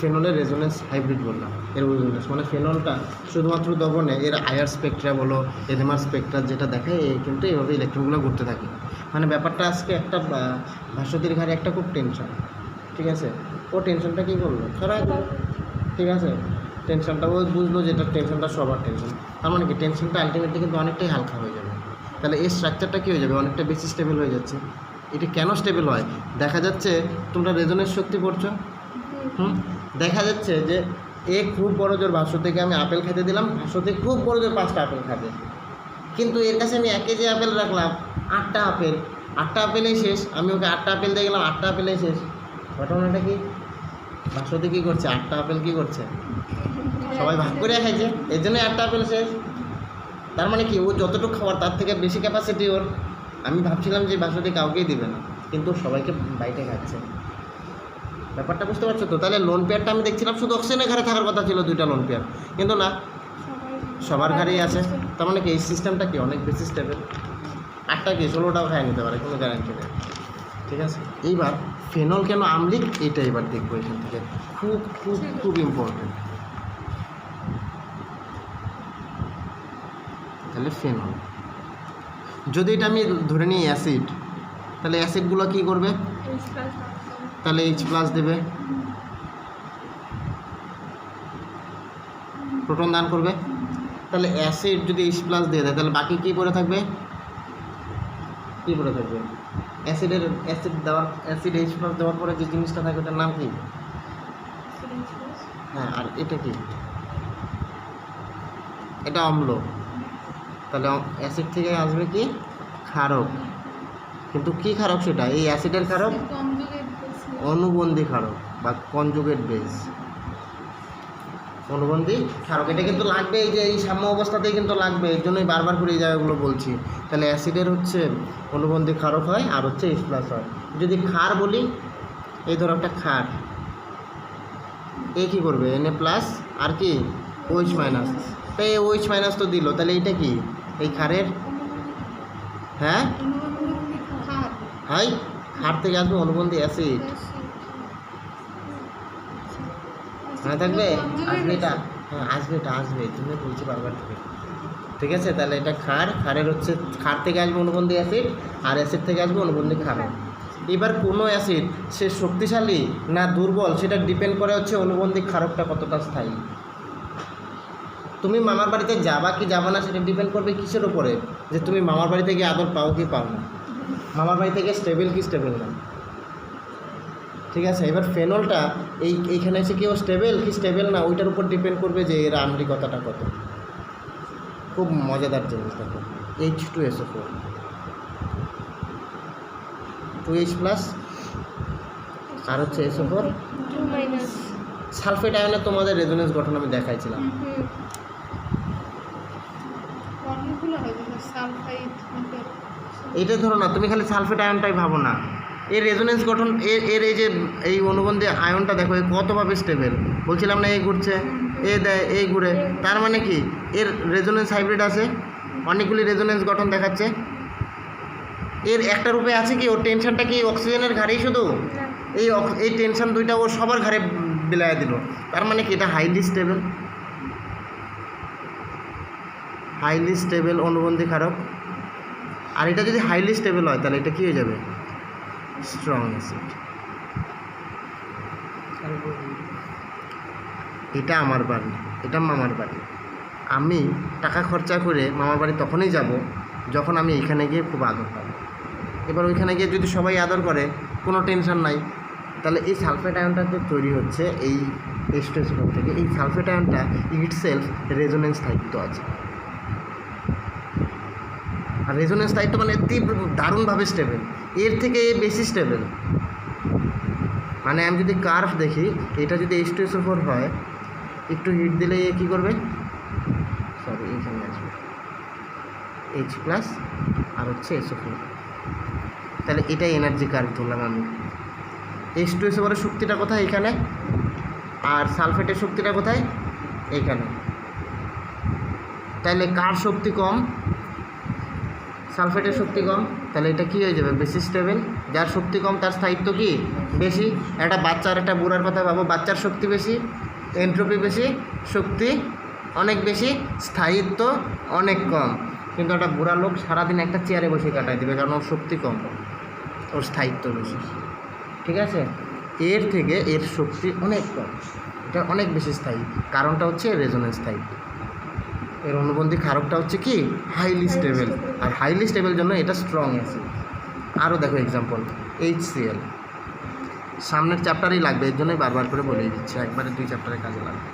ফেনলের রেজোনেন্স হাইব্রিড বললাম, এর অভিবিন্যাস মানে ফেনলটা শুধুমাত্র দহনে এর আয়ার স্পেকট্রা বলো, এডেমার স্পেকট্রা যেটা দেখায় এই কিন্তু এইভাবে ইলেকট্রনগুলো ঘুরতে থাকে। মানে ব্যাপারটা আজকে একটা ভাস্বতীর ঘাড়ে একটা খুব টেনশন, ঠিক আছে? ও টেনশনটা কী করলো? সরাই দিল, ঠিক আছে? টেনশনটা ও বুঝলো যে এটা টেনশনটা সবার টেনশন, তার মানে কি টেনশনটা আলটিমেটলি কিন্তু অনেকটাই হালকা হয়ে যাবে। তাহলে এর স্ট্রাকচারটা কী হয়ে যাবে? অনেকটা বেশি স্টেবল হয়ে যাচ্ছে। এটা কেন স্টেবল হয়? দেখা যাচ্ছে তোমরা রেজোনেন্স শক্তি পড়ছো, দেখা যাচ্ছে যে এ খুব বড় জোর ভাষ্য থেকে আমি আপেল খেতে দিলাম, ভাষ্য থেকে খুব বড় জোর 5টা আপেল খাবে, কিন্তু এর কাছে আমি 1 কেজি আপেল রাখলাম, 8টা আপেলেই শেষ। আমি ওকে 8টা আপেল দিয়ে গেলাম, 8টা আপেলেই শেষ। ঘটনাটা কি? ভাষ্যতে কী করছে? 8টা আপেল কী করছে? সবাই ভাগ করে খাইছে, এর জন্য 8টা আপেল শেষ। তার মানে কি? ও যতটুকু খাওয়ার তার থেকে বেশি ক্যাপাসিটি ওর। আমি ভাবছিলাম যে ভাষ্যতে কাউকেই দিবে না, কিন্তু সবাইকে বাইটে খাচ্ছে। ব্যাপারটা বুঝতে পারছো তো? তাহলে লোন পেয়ারটা আমি দেখছিলাম শুধু অক্সিজেনের ঘরে থাকার কথা ছিল 2টা লোন পেয়ার, কিন্তু না, সবার ঘরেই আছে। তার মানে কি এই সিস্টেমটা কি অনেক বেশি স্টেবল। 8টা কি 16টাও খায় নিতে পারে, কোনো গ্যারান্টি নেই, ঠিক আছে? এইবার ফেনল কেন আম্লিক এটা এবার দেখবো এখান থেকে, খুব খুব খুব ইম্পর্টেন্ট। তাহলে ফেনল, যদি এটা আমি ধরে নিই অ্যাসিড, তাহলে অ্যাসিডগুলো কী করবে? তাহলে H+ দেবে, প্রোটন দান করবে। তাহলে অ্যাসিড যদি H+ দিয়ে দেয় তাহলে বাকি কী পড়ে থাকবে? কী পড়ে থাকবে? অ্যাসিড H+ দেওয়ার পরে যে জিনিসটা থাকে ওটার নাম কি? হ্যাঁ, আর এটা কি? এটা অম্ল। তাহলে অ্যাসিড থেকে আসবে কি? ক্ষারক। কিন্তু কি ক্ষারক সেটা? এই অ্যাসিডের ক্ষারক অনুবন্ধী ক্ষারক বা কনজুগেট বেস, অনুবন্ধী ক্ষারক। এটা কিন্তু লাগবে, এই যে এই সাম্য অবস্থাতেই কিন্তু লাগবে, এর জন্যই বারবার করে এই জায়গাগুলো বলছি। তাহলে অ্যাসিডের হচ্ছে অনুবন্ধী ক্ষারক হয় আর হচ্ছে H+ হয়। যদি ক্ষার বলি, এই ধরো একটা ক্ষার, এ কী করবে? Na+ আর কি OH-, তাই OH- তো দিল, তাহলে এইটা কি? এই ক্ষারের, হ্যাঁ হাই, ক্ষার থেকে আসবে অনুবন্ধী অ্যাসিড, মনে থাকবে? আসবে এটা, হ্যাঁ আসবে তুমি বলছি বারবার থেকে, ঠিক আছে? তাহলে এটা ক্ষারের হচ্ছে, ক্ষার থেকে আসবে অনুবন্ধী অ্যাসিড আর অ্যাসিড থেকে আসবে অনুবন্ধী ক্ষারক। এবার কোনো অ্যাসিড সে শক্তিশালী না দুর্বল সেটা ডিপেন্ড করে হচ্ছে অনুবন্ধী ক্ষারকটা কতটা স্থায়ী। তুমি মামার বাড়িতে যাবা কি যাবা না সেটা ডিপেন্ড করবে কিসের ওপরে? যে তুমি মামার বাড়ি থেকে আদর পাও কি পাও না, মামার বাড়ি থেকে স্টেবল কি স্টেবল না, ঠিক আছে? এবার ফেনলটা এইখানে এসে কি ও স্টেবল কি স্টেবল না ওইটার উপর ডিপেন্ড করবে যে এর আম্লিকতাটা কত। খুব মজাদার জিনিস দেখো, H2SO4, 2H+ আর হচ্ছে SO4 সালফেট আয়নে তোমাদের রেজোনেন্স গঠন আমি দেখাইছিলাম। এটা ধরো না, তুমি খালি সালফেট আয়নটাই ভাবো না, এর রেজোনেন্স গঠন, এর এই যে এই অনুবন্ধী আয়নটা দেখো কতভাবে স্টেবল। বলছিলাম না এই ঘুরছে, এ দেয় এই ঘুরে, তার মানে কি এর রেজোনেন্স হাইব্রিড আছে, অনেকগুলি রেজোনেন্স গঠন দেখাচ্ছে। এর একটা রূপে আছে কি ওর টেনশনটা কি অক্সিজেনের ঘাড়েই শুধু? এই টেনশন দুইটা ও সবার ঘাড়ে বিলায় দিল, তার মানে কি এটা হাইলি স্টেবল অনুবন্ধী ক্ষারক। আর এটা যদি হাইলি স্টেবল হয় তাহলে এটা কী হয়ে যাবে? Strong acid. এটা আমার বাড়ি, এটা মামার বাড়ি। আমি টাকা খরচা করে মামার বাড়ি তখনই যাব যখন আমি এখানে গিয়ে খুব আদর পাবো। এবার ওইখানে গিয়ে যদি সবাই আদর করে কোনো টেনশন নাই, তাহলে এই সালফেট আয়নটা যে তৈরি হচ্ছে এই H2SO4 থেকে, এই সালফেট আয়নটা ইটসেলফ রেজোনেন্স স্থায়িত্ব আছে। আর রেজোনেন্স স্থায়িত্ব মানে দারুণভাবে স্টেবল, এর থেকে বেশি স্টেবল। মানে আমি যদি কার্ভ দেখি, এটা যদি H2SO4 হয়, একটু হিট দিলে এ কী করবে, সরি এইখানে আসবে H প্লাস আর হচ্ছে SO4, তাহলে এটাই এনার্জি কার্ভ ধরলাম আমি। H2SO4 এর শক্তিটা কোথায়, এখানে, আর সালফেটের শক্তিটা কোথায়, এইখানে। তাহলে কার শক্তি কম, সালফেটের শক্তি কম, তাহলে এটা কী হয়ে যাবে, বেশি স্টেবল। যার শক্তি কম তার স্থায়িত্ব কি বেশি। একটা বাচ্চা আর একটা বুড়ার কথা ভাবো, বাচ্চার শক্তি বেশি, এন্ট্রপি বেশি, শক্তি অনেক বেশি, স্থায়িত্ব অনেক কম। কিন্তু একটা বুড়া লোক সারাদিন একটা চেয়ারে বসে কাটায় দেবে, কারণ ওর শক্তি কম, ওর স্থায়িত্ব বেশি। ঠিক আছে, এর থেকে এর শক্তি অনেক কম, এটা অনেক বেশি স্থায়ী। কারণটা হচ্ছে রেজোনেন্স স্থায়িত্ব। এর অনুবন্ধী ক্ষারকটা হচ্ছে কি highly stable, are highly stable জন্য এটা স্ট্রং অ্যাসিড। আরও দেখো এক্সাম্পল, HCl, সামনের চ্যাপ্টারেই লাগবে, এর জন্যই বারবার করে বলেই দিচ্ছি, একবারে 2 চ্যাপ্টারে কাজে লাগবে।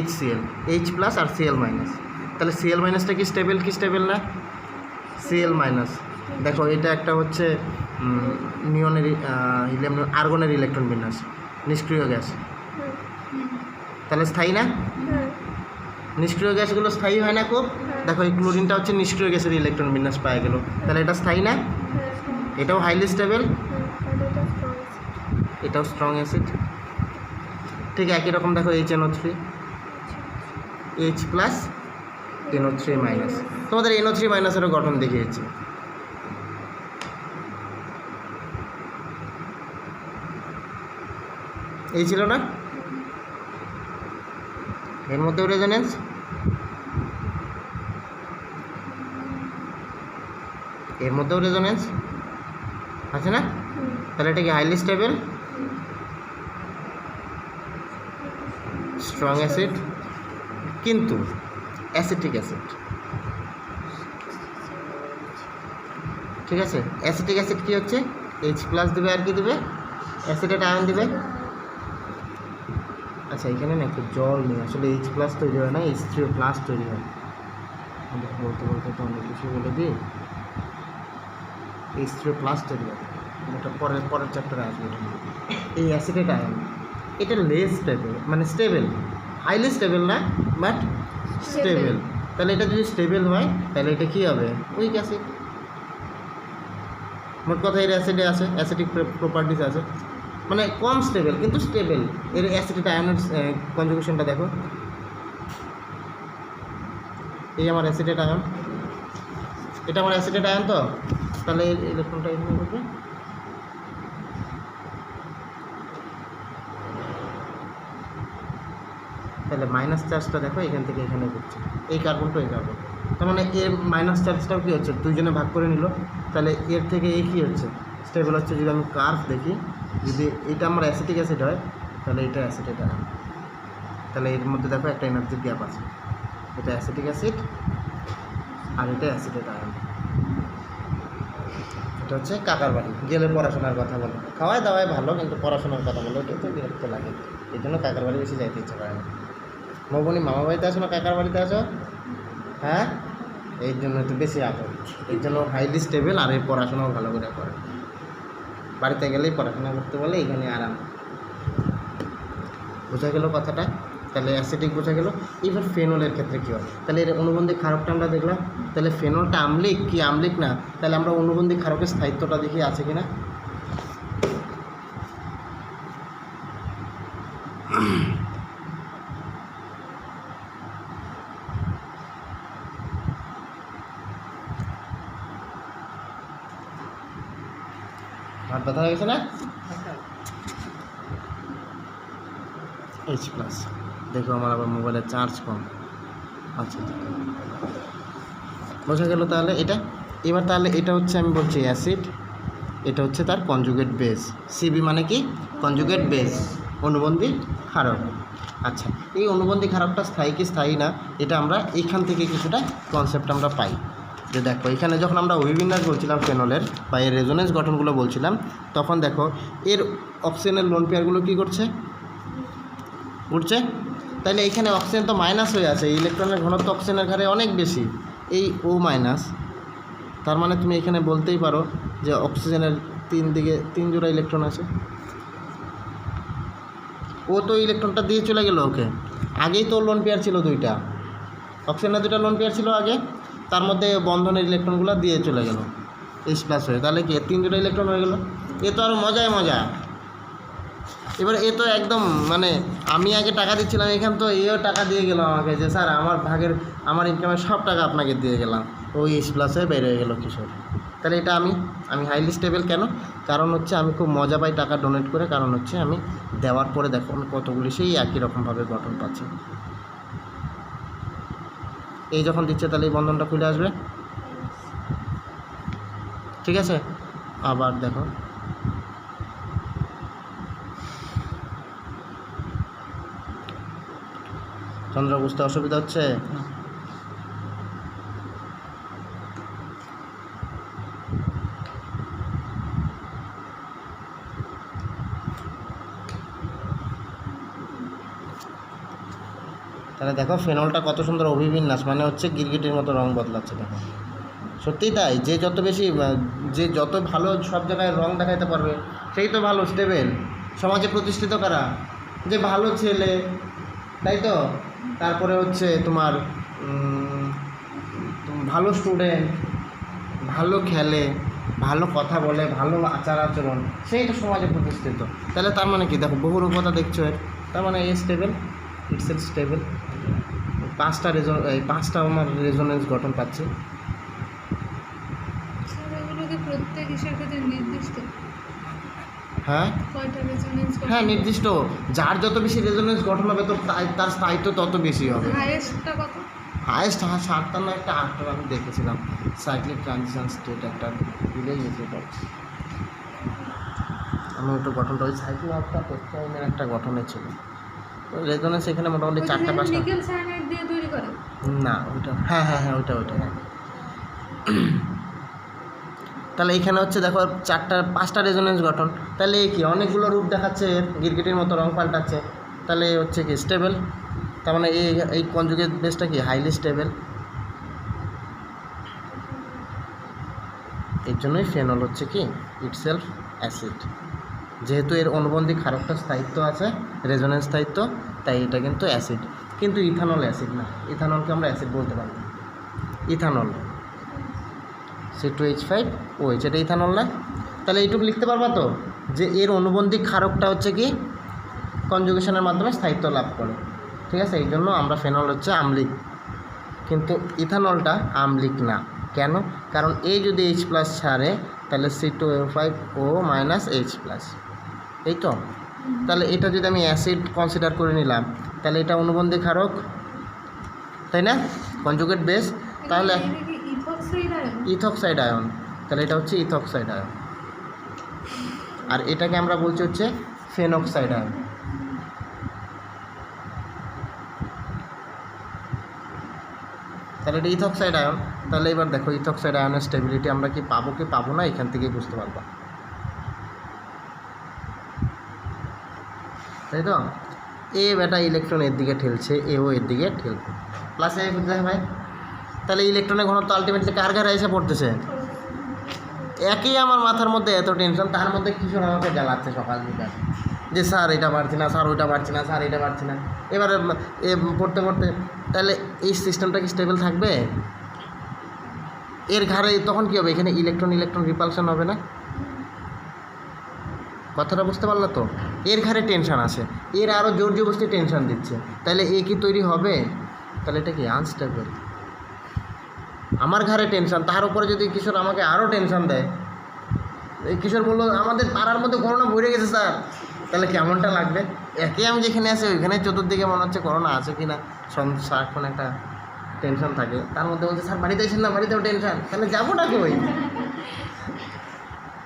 HCl, H প্লাস আর Cl মাইনাস। তাহলে Cl মাইনাসটা কি স্টেবল, কি স্টেবল না? Cl মাইনাস দেখো, এটা একটা হচ্ছে নিয়নের আর্গনের ইলেকট্রন বিন্যাস, নিষ্ক্রিয় গ্যাস, তাহলে স্থায়ী না? নিষ্ক্রিয় গ্যাসগুলো স্থায়ী হয় না খুব। দেখো এই ক্লোরিনটা হচ্ছে নিষ্ক্রিয় গ্যাসের ইলেকট্রন বিন্যাস পাওয়া গেল, তাহলে এটা স্থায়ী না? এটাও হাইলি স্টেবল, এটাও স্ট্রং অ্যাসিড। ঠিক একই রকম দেখো HNO3, H plus NO3 minus. তোমাদের NO3 মাইনাসেরও গঠন দেখিয়েছি। এই ছিল না, এর মধ্যেও রেজোনেন্স, এর মধ্যেও রেজোনেন্স আছে না? তাহলে এটা কি হাইলি স্টেবল, স্ট্রং অ্যাসিড, কিন্তু অ্যাসিটিক অ্যাসিড। ঠিক আছে, অ্যাসিটিক অ্যাসিড কী হচ্ছে, H প্লাস দেবে আর কি দেবে, অ্যাসিডেট আয়ন দেবে। আচ্ছা এখানে না একটু জল নেই, আসলে H প্লাস তৈরি হয় না, H3O প্লাস তৈরি হয়। বলতে বলতে তো অনেক কিছু বলে দিই, H3O প্লাস তৈরি হয়, এটা পরের চ্যাপ্টারে আসবে। এই অ্যাসিডেট আয়ন এটা লেস স্টেবল, মানে স্টেবল, হাইলি স্টেবল না, বাট স্টেবল। তাহলে এটা যদি স্টেবল হয় তাহলে এটা কী হবে, উইক অ্যাসিড। মোট কথা এর অ্যাসিডে আছে, অ্যাসিডিক প্রপার্টিস আছে, মানে কম স্টেবল কিন্তু স্টেবল। এর অ্যাসিডেট আয়নের কনজুগেশনটা দেখো, এই আমার অ্যাসিডেট আয়ন, এটা আমার অ্যাসিডেট আয়ন, তো তাহলে এর ইলেকট্রনটা এখানে করবে, তাহলে মাইনাস চার্জটা দেখো এখান থেকে এখানে ঘুরছে, এই কার্বনটা এই কার্বন, তার মানে এর মাইনাস চার্জটাও কী হচ্ছে, দুইজনে ভাগ করে নিল, তাহলে এর থেকে এই কী হচ্ছে, স্টেবল হচ্ছে। যদি আমি কার্ভ দেখি, যদি এটা আমার অ্যাসিটিক অ্যাসিড হয় তাহলে এটা অ্যাসিডেট আয়ন, তাহলে এর মধ্যে দেখো একটা এনার্জির গ্যাপ আছে, এটা অ্যাসিটিক অ্যাসিড আর এটা অ্যাসিডেট আয়ন। এটা হচ্ছে কাকার বাড়ি, গেলে পড়াশোনার কথা বলো, খাওয়ায় দাওয়ায় ভালো, কিন্তু পড়াশোনার কথা বলো এটা তো বিরক্ত লাগে, এই জন্য কাকার বাড়ি বেশি যাইতে ইচ্ছে করে না। মৌবনি মামা বাড়িতে আসো না কাকার বাড়িতে আসো, হ্যাঁ, এই জন্য একটু বেশি আদর, এর জন্য হাইলি স্টেবল, আর এই পড়াশোনাও ভালো করে করে, বাড়িতে গেলেই পড়াশোনা করতে বলে, এখানে আরাম। বোঝা গেল কথাটা? তাহলে অ্যাসিডিক বোঝা গেল। এবার ফেনলের ক্ষেত্রে কী হয়, তাহলে এর অনুবন্ধী ক্ষারকটা আমরা দেখলাম, তাহলে ফেনলটা আম্লিক কি আম্লিক না, তাহলে আমরা অনুবন্ধী ক্ষারকের স্থায়িত্বটা দেখি আছে কিনা। হাত ব্যথা হয়ে গেছে না, H প্লাস। দেখো আমার আবার মোবাইলের চার্জ কম, আচ্ছা বোঝা গেল তাহলে এটা। এবার তাহলে এটা হচ্ছে আমি বলছি অ্যাসিড, এটা হচ্ছে তার কনজুগেট বেস। সিবি মানে কি? কনজুগেট বেস, অনুবন্ধী ক্ষারক। আচ্ছা, এই অনুবন্ধী ক্ষারকটা স্থায়ী কি স্থায়ী না, এটা আমরা এইখান থেকে কিছুটা কনসেপ্ট আমরা পাই। যে দেখো এখানে যখন আমরা অভিবিন্যাস বলছিলাম ফেনলের বা এর রেজোনেন্স গঠনগুলো বলছিলাম, তখন দেখো এর অক্সিজেনের লোন পেয়ারগুলো কী করছে? উঠছে। তাহলে এখানে অক্সিজেন তো মাইনাস হয়ে আছে, ইলেকট্রনের ঘনত্ব অক্সিজেনের ঘরে অনেক বেশি, এই ও মাইনাস। তার মানে তুমি এখানে বলতেই পারো যে অক্সিজেনের তিন জোড়া ইলেকট্রন আছে। ও তো ইলেকট্রনটা দিয়ে চলে গেল ওকে, আগেই তো লোন পেয়ার ছিল দুইটা, অক্সিজেনের দুইটা লোন পেয়ার ছিল আগে, তার মধ্যে বন্ধনের ইলেকট্রনগুলো দিয়ে চলে গেল H+ হয়ে, তাহলে কি 3 জোড়া ইলেকট্রন হয়ে গেল। এ তো আরও মজায় মজা। এবার এ তো একদম মানে আমি আগে টাকা দিচ্ছিলাম, এখান তো এও টাকা দিয়ে গেল আমাকে যে স্যার আমার ইনকামের সব টাকা আপনাকে দিয়ে গেলাম, ওই H+ হয়ে বের হয়ে গেল কিশোর। তাহলে এটা আমি হাইলি স্টেবল কেন? কারণ হচ্ছে আমি খুব মজা পাই টাকা ডোনেট করে, কারণ হচ্ছে আমি দেওয়ার পরে দেখো আমি কতগুলি সেই একই রকমভাবে গঠন পাচ্ছি। এই যখন দিচ্ছে তাহলে এই বন্ধনটা খুলে আসবে, ঠিক আছে। আবার দেখো চন্দ্র, বুঝতে অসুবিধা হচ্ছে? তাহলে দেখো ফেনলটা কত সুন্দর অভিবিন্যাস, মানে হচ্ছে গিরগিটির মতো রং বদলাচ্ছে। দেখো সত্যিই তাই, যে যত ভালো সব জায়গায় রং দেখাইতে পারবে সেই তো ভালো স্টেবল, সমাজে প্রতিষ্ঠিত করা, যে ভালো ছেলে, তাই তো। তারপরে হচ্ছে তোমার ভালো স্টুডেন্ট, ভালো খেলে, ভালো কথা বলে, ভালো আচার আচরণ, সেই তো সমাজে প্রতিষ্ঠিত। তাহলে তার মানে কি? দেখো বহুরূপতা দেখছো এর, তার মানে এ স্টেবল, ইটসেলফ স্টেবল। পাঁচটা আমার রেজোনেন্স গঠন পাচ্ছি। প্রত্যেক হিসেবে ক্ষেত্রে নির্দিষ্ট হ্যাঁ কয়টা রেজোনেন্স? হ্যাঁ নির্দিষ্ট, যার যত বেশি রেজোনেন্স গঠন হবে তো তার স্থায়িত্ব তত বেশি হবে। হাইয়েস্টটা কত? হায়েস্ট 7টা না একটা 8টা আমি দেখেছিলাম, সাইক্লিক ট্রানজিশন স্টেট একটা ভুলে গেছি। আমি একটু গঠনটা ওই সাইক্লিক একটা টেক্সটাইলের একটা গঠনে ছিল, রেজোনেন্স এখানে মোটামুটি 4টা-5টা। নিকেল সায়ানাইড দিয়ে তৈরি করে না ওইটা, হ্যাঁ ওইটা হ্যাঁ। তাহলে এইখানে হচ্ছে দেখো 5টা রেজোনেন্স গঠন, তাহলে কি অনেকগুলো রূপ দেখাচ্ছে, গিরগিটির মতো রং পাল্টাচ্ছে, তাহলে হচ্ছে কি স্টেবল। তার মানে এই কনজুগেট বেসটা কি হাইলি স্টেবল। এর জন্যই ফেনল হচ্ছে কি ইটসেলফ অ্যাসিড, যেহেতু এর অনুবন্ধী ক্ষারকটা স্থায়িত্ব আছে, রেজোনেন্স স্থায়িত্ব, তাই এটা কিন্তু অ্যাসিড। কিন্তু ইথানল অ্যাসিড না, ইথানলকে আমরা অ্যাসিড বলতে পারি না। ইথানল C2H5OH, এটা ইথানল না। তাহলে এইটুকু লিখতে পারবা তো যে এর অনুবন্ধী ক্ষারকটা হচ্ছে কি কনজুগেশনের মাধ্যমে স্থায়িত্ব লাভ করে, ঠিক আছে। এই জন্য আমরা ফেনল হচ্ছে আম্লিক, কিন্তু ইথানলটা আম্লিক না। কেন? কারণ এই যদি H+ ছাড়ে তাহলে C2O5O-H+, এই তো। তাহলে এটা যদি আমি অ্যাসিড কনসিডার করে নিলাম, তাহলে এটা অনুবন্ধী ক্ষারক, তাই না, কনজুগেট বেস। তাহলে ইথক্সাইড আয়ন, তাহলে এটা হচ্ছে ইথক্সাইড আয়ন, আর এটাকে আমরা বলছি হচ্ছে ফেনক্সাইড আয়ন। তাহলে এটা ইথক্সাইড আয়ন। তাহলে এবার দেখো ইথক্সাইড আয়নের স্টেবিলিটি আমরা কি পাবো না, এখান থেকেই বুঝতে পারবো, তাই তো। বেটা ইলেকট্রন এর দিকে ঠেলছে, এও এর দিকে ঠেলবে, প্লাসে ভাই। তাহলে ইলেকট্রনের ঘনত্ব আলটিমেটলি কার ঘরে এসে পড়তেছে? একই আমার মাথার মধ্যে এত টেনশন, তার মধ্যে কিশোর আমাকে জ্বালাচ্ছে সকাল বিকাল, যে স্যার এটা পারছি না, স্যার ওইটা পারছি না, স্যার এটা পারছি না। এবারে পড়তে তাহলে এই সিস্টেমটা কি স্টেবল থাকবে? এর ঘরে তখন কী হবে? এখানে ইলেকট্রন রিপালশন হবে না। কথাটা বুঝতে পারলো তো? এর ঘরে টেনশন আছে, এর আরও জোর জবরদস্তি টেনশন দিচ্ছে, তাহলে এ কি তৈরি হবে? তাহলে এটা কি আনস্টেবল। আমার ঘরে টেনশন, তার উপরে যদি কিশোর আমাকে আরও টেনশন দেয়, এই কিশোর বললো আমাদের পাড়ার মধ্যে করোনা ভরে গেছে স্যার, তাহলে কেমনটা লাগবে? একে আমি যেখানে আছি ওইখানে চতুর্দিকে মনে হচ্ছে করোনা আছে কি না, সারাক্ষণ একটা টেনশন থাকে। তার মধ্যে বলছে স্যার বাড়িতে এসেন না, বাড়িতেও টেনশন, তাহলে যাবো না কই?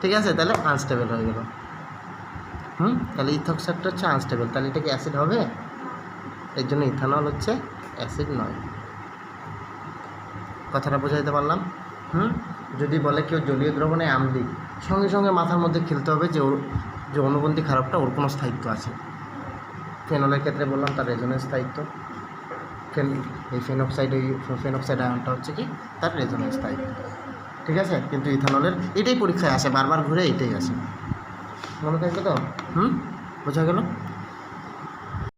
ঠিক আছে, তাহলে আনস্টেবল হয়ে গেল। তাহলে ইথক্সাইডটা হচ্ছে আনস্টেবল, তাহলে এটা কি অ্যাসিড হবে? এর জন্য ইথানল হচ্ছে অ্যাসিড নয়। কথাটা বোঝাইতে পারলাম? যদি বলে কেউ জলীয় দ্রবণে আম্লিক, সঙ্গে সঙ্গে মাথার মধ্যে খেলতে হবে যে ওর যে অনুবন্ধী খারাপটা ওর কোনো স্থায়িত্ব আছে। ফেনলের ক্ষেত্রে বললাম তার রেজোনেন্স স্থায়িত্ব, এই ফেনক্সাইড আয়নটা হচ্ছে কি তার রেজোনেন্স স্থায়িত্ব। ঠিক আছে, কিন্তু ইথানলের এটাই পরীক্ষায় আসে, বারবার ঘুরে এটাই আসে, মনে থাকবে তো? বোঝা গেল?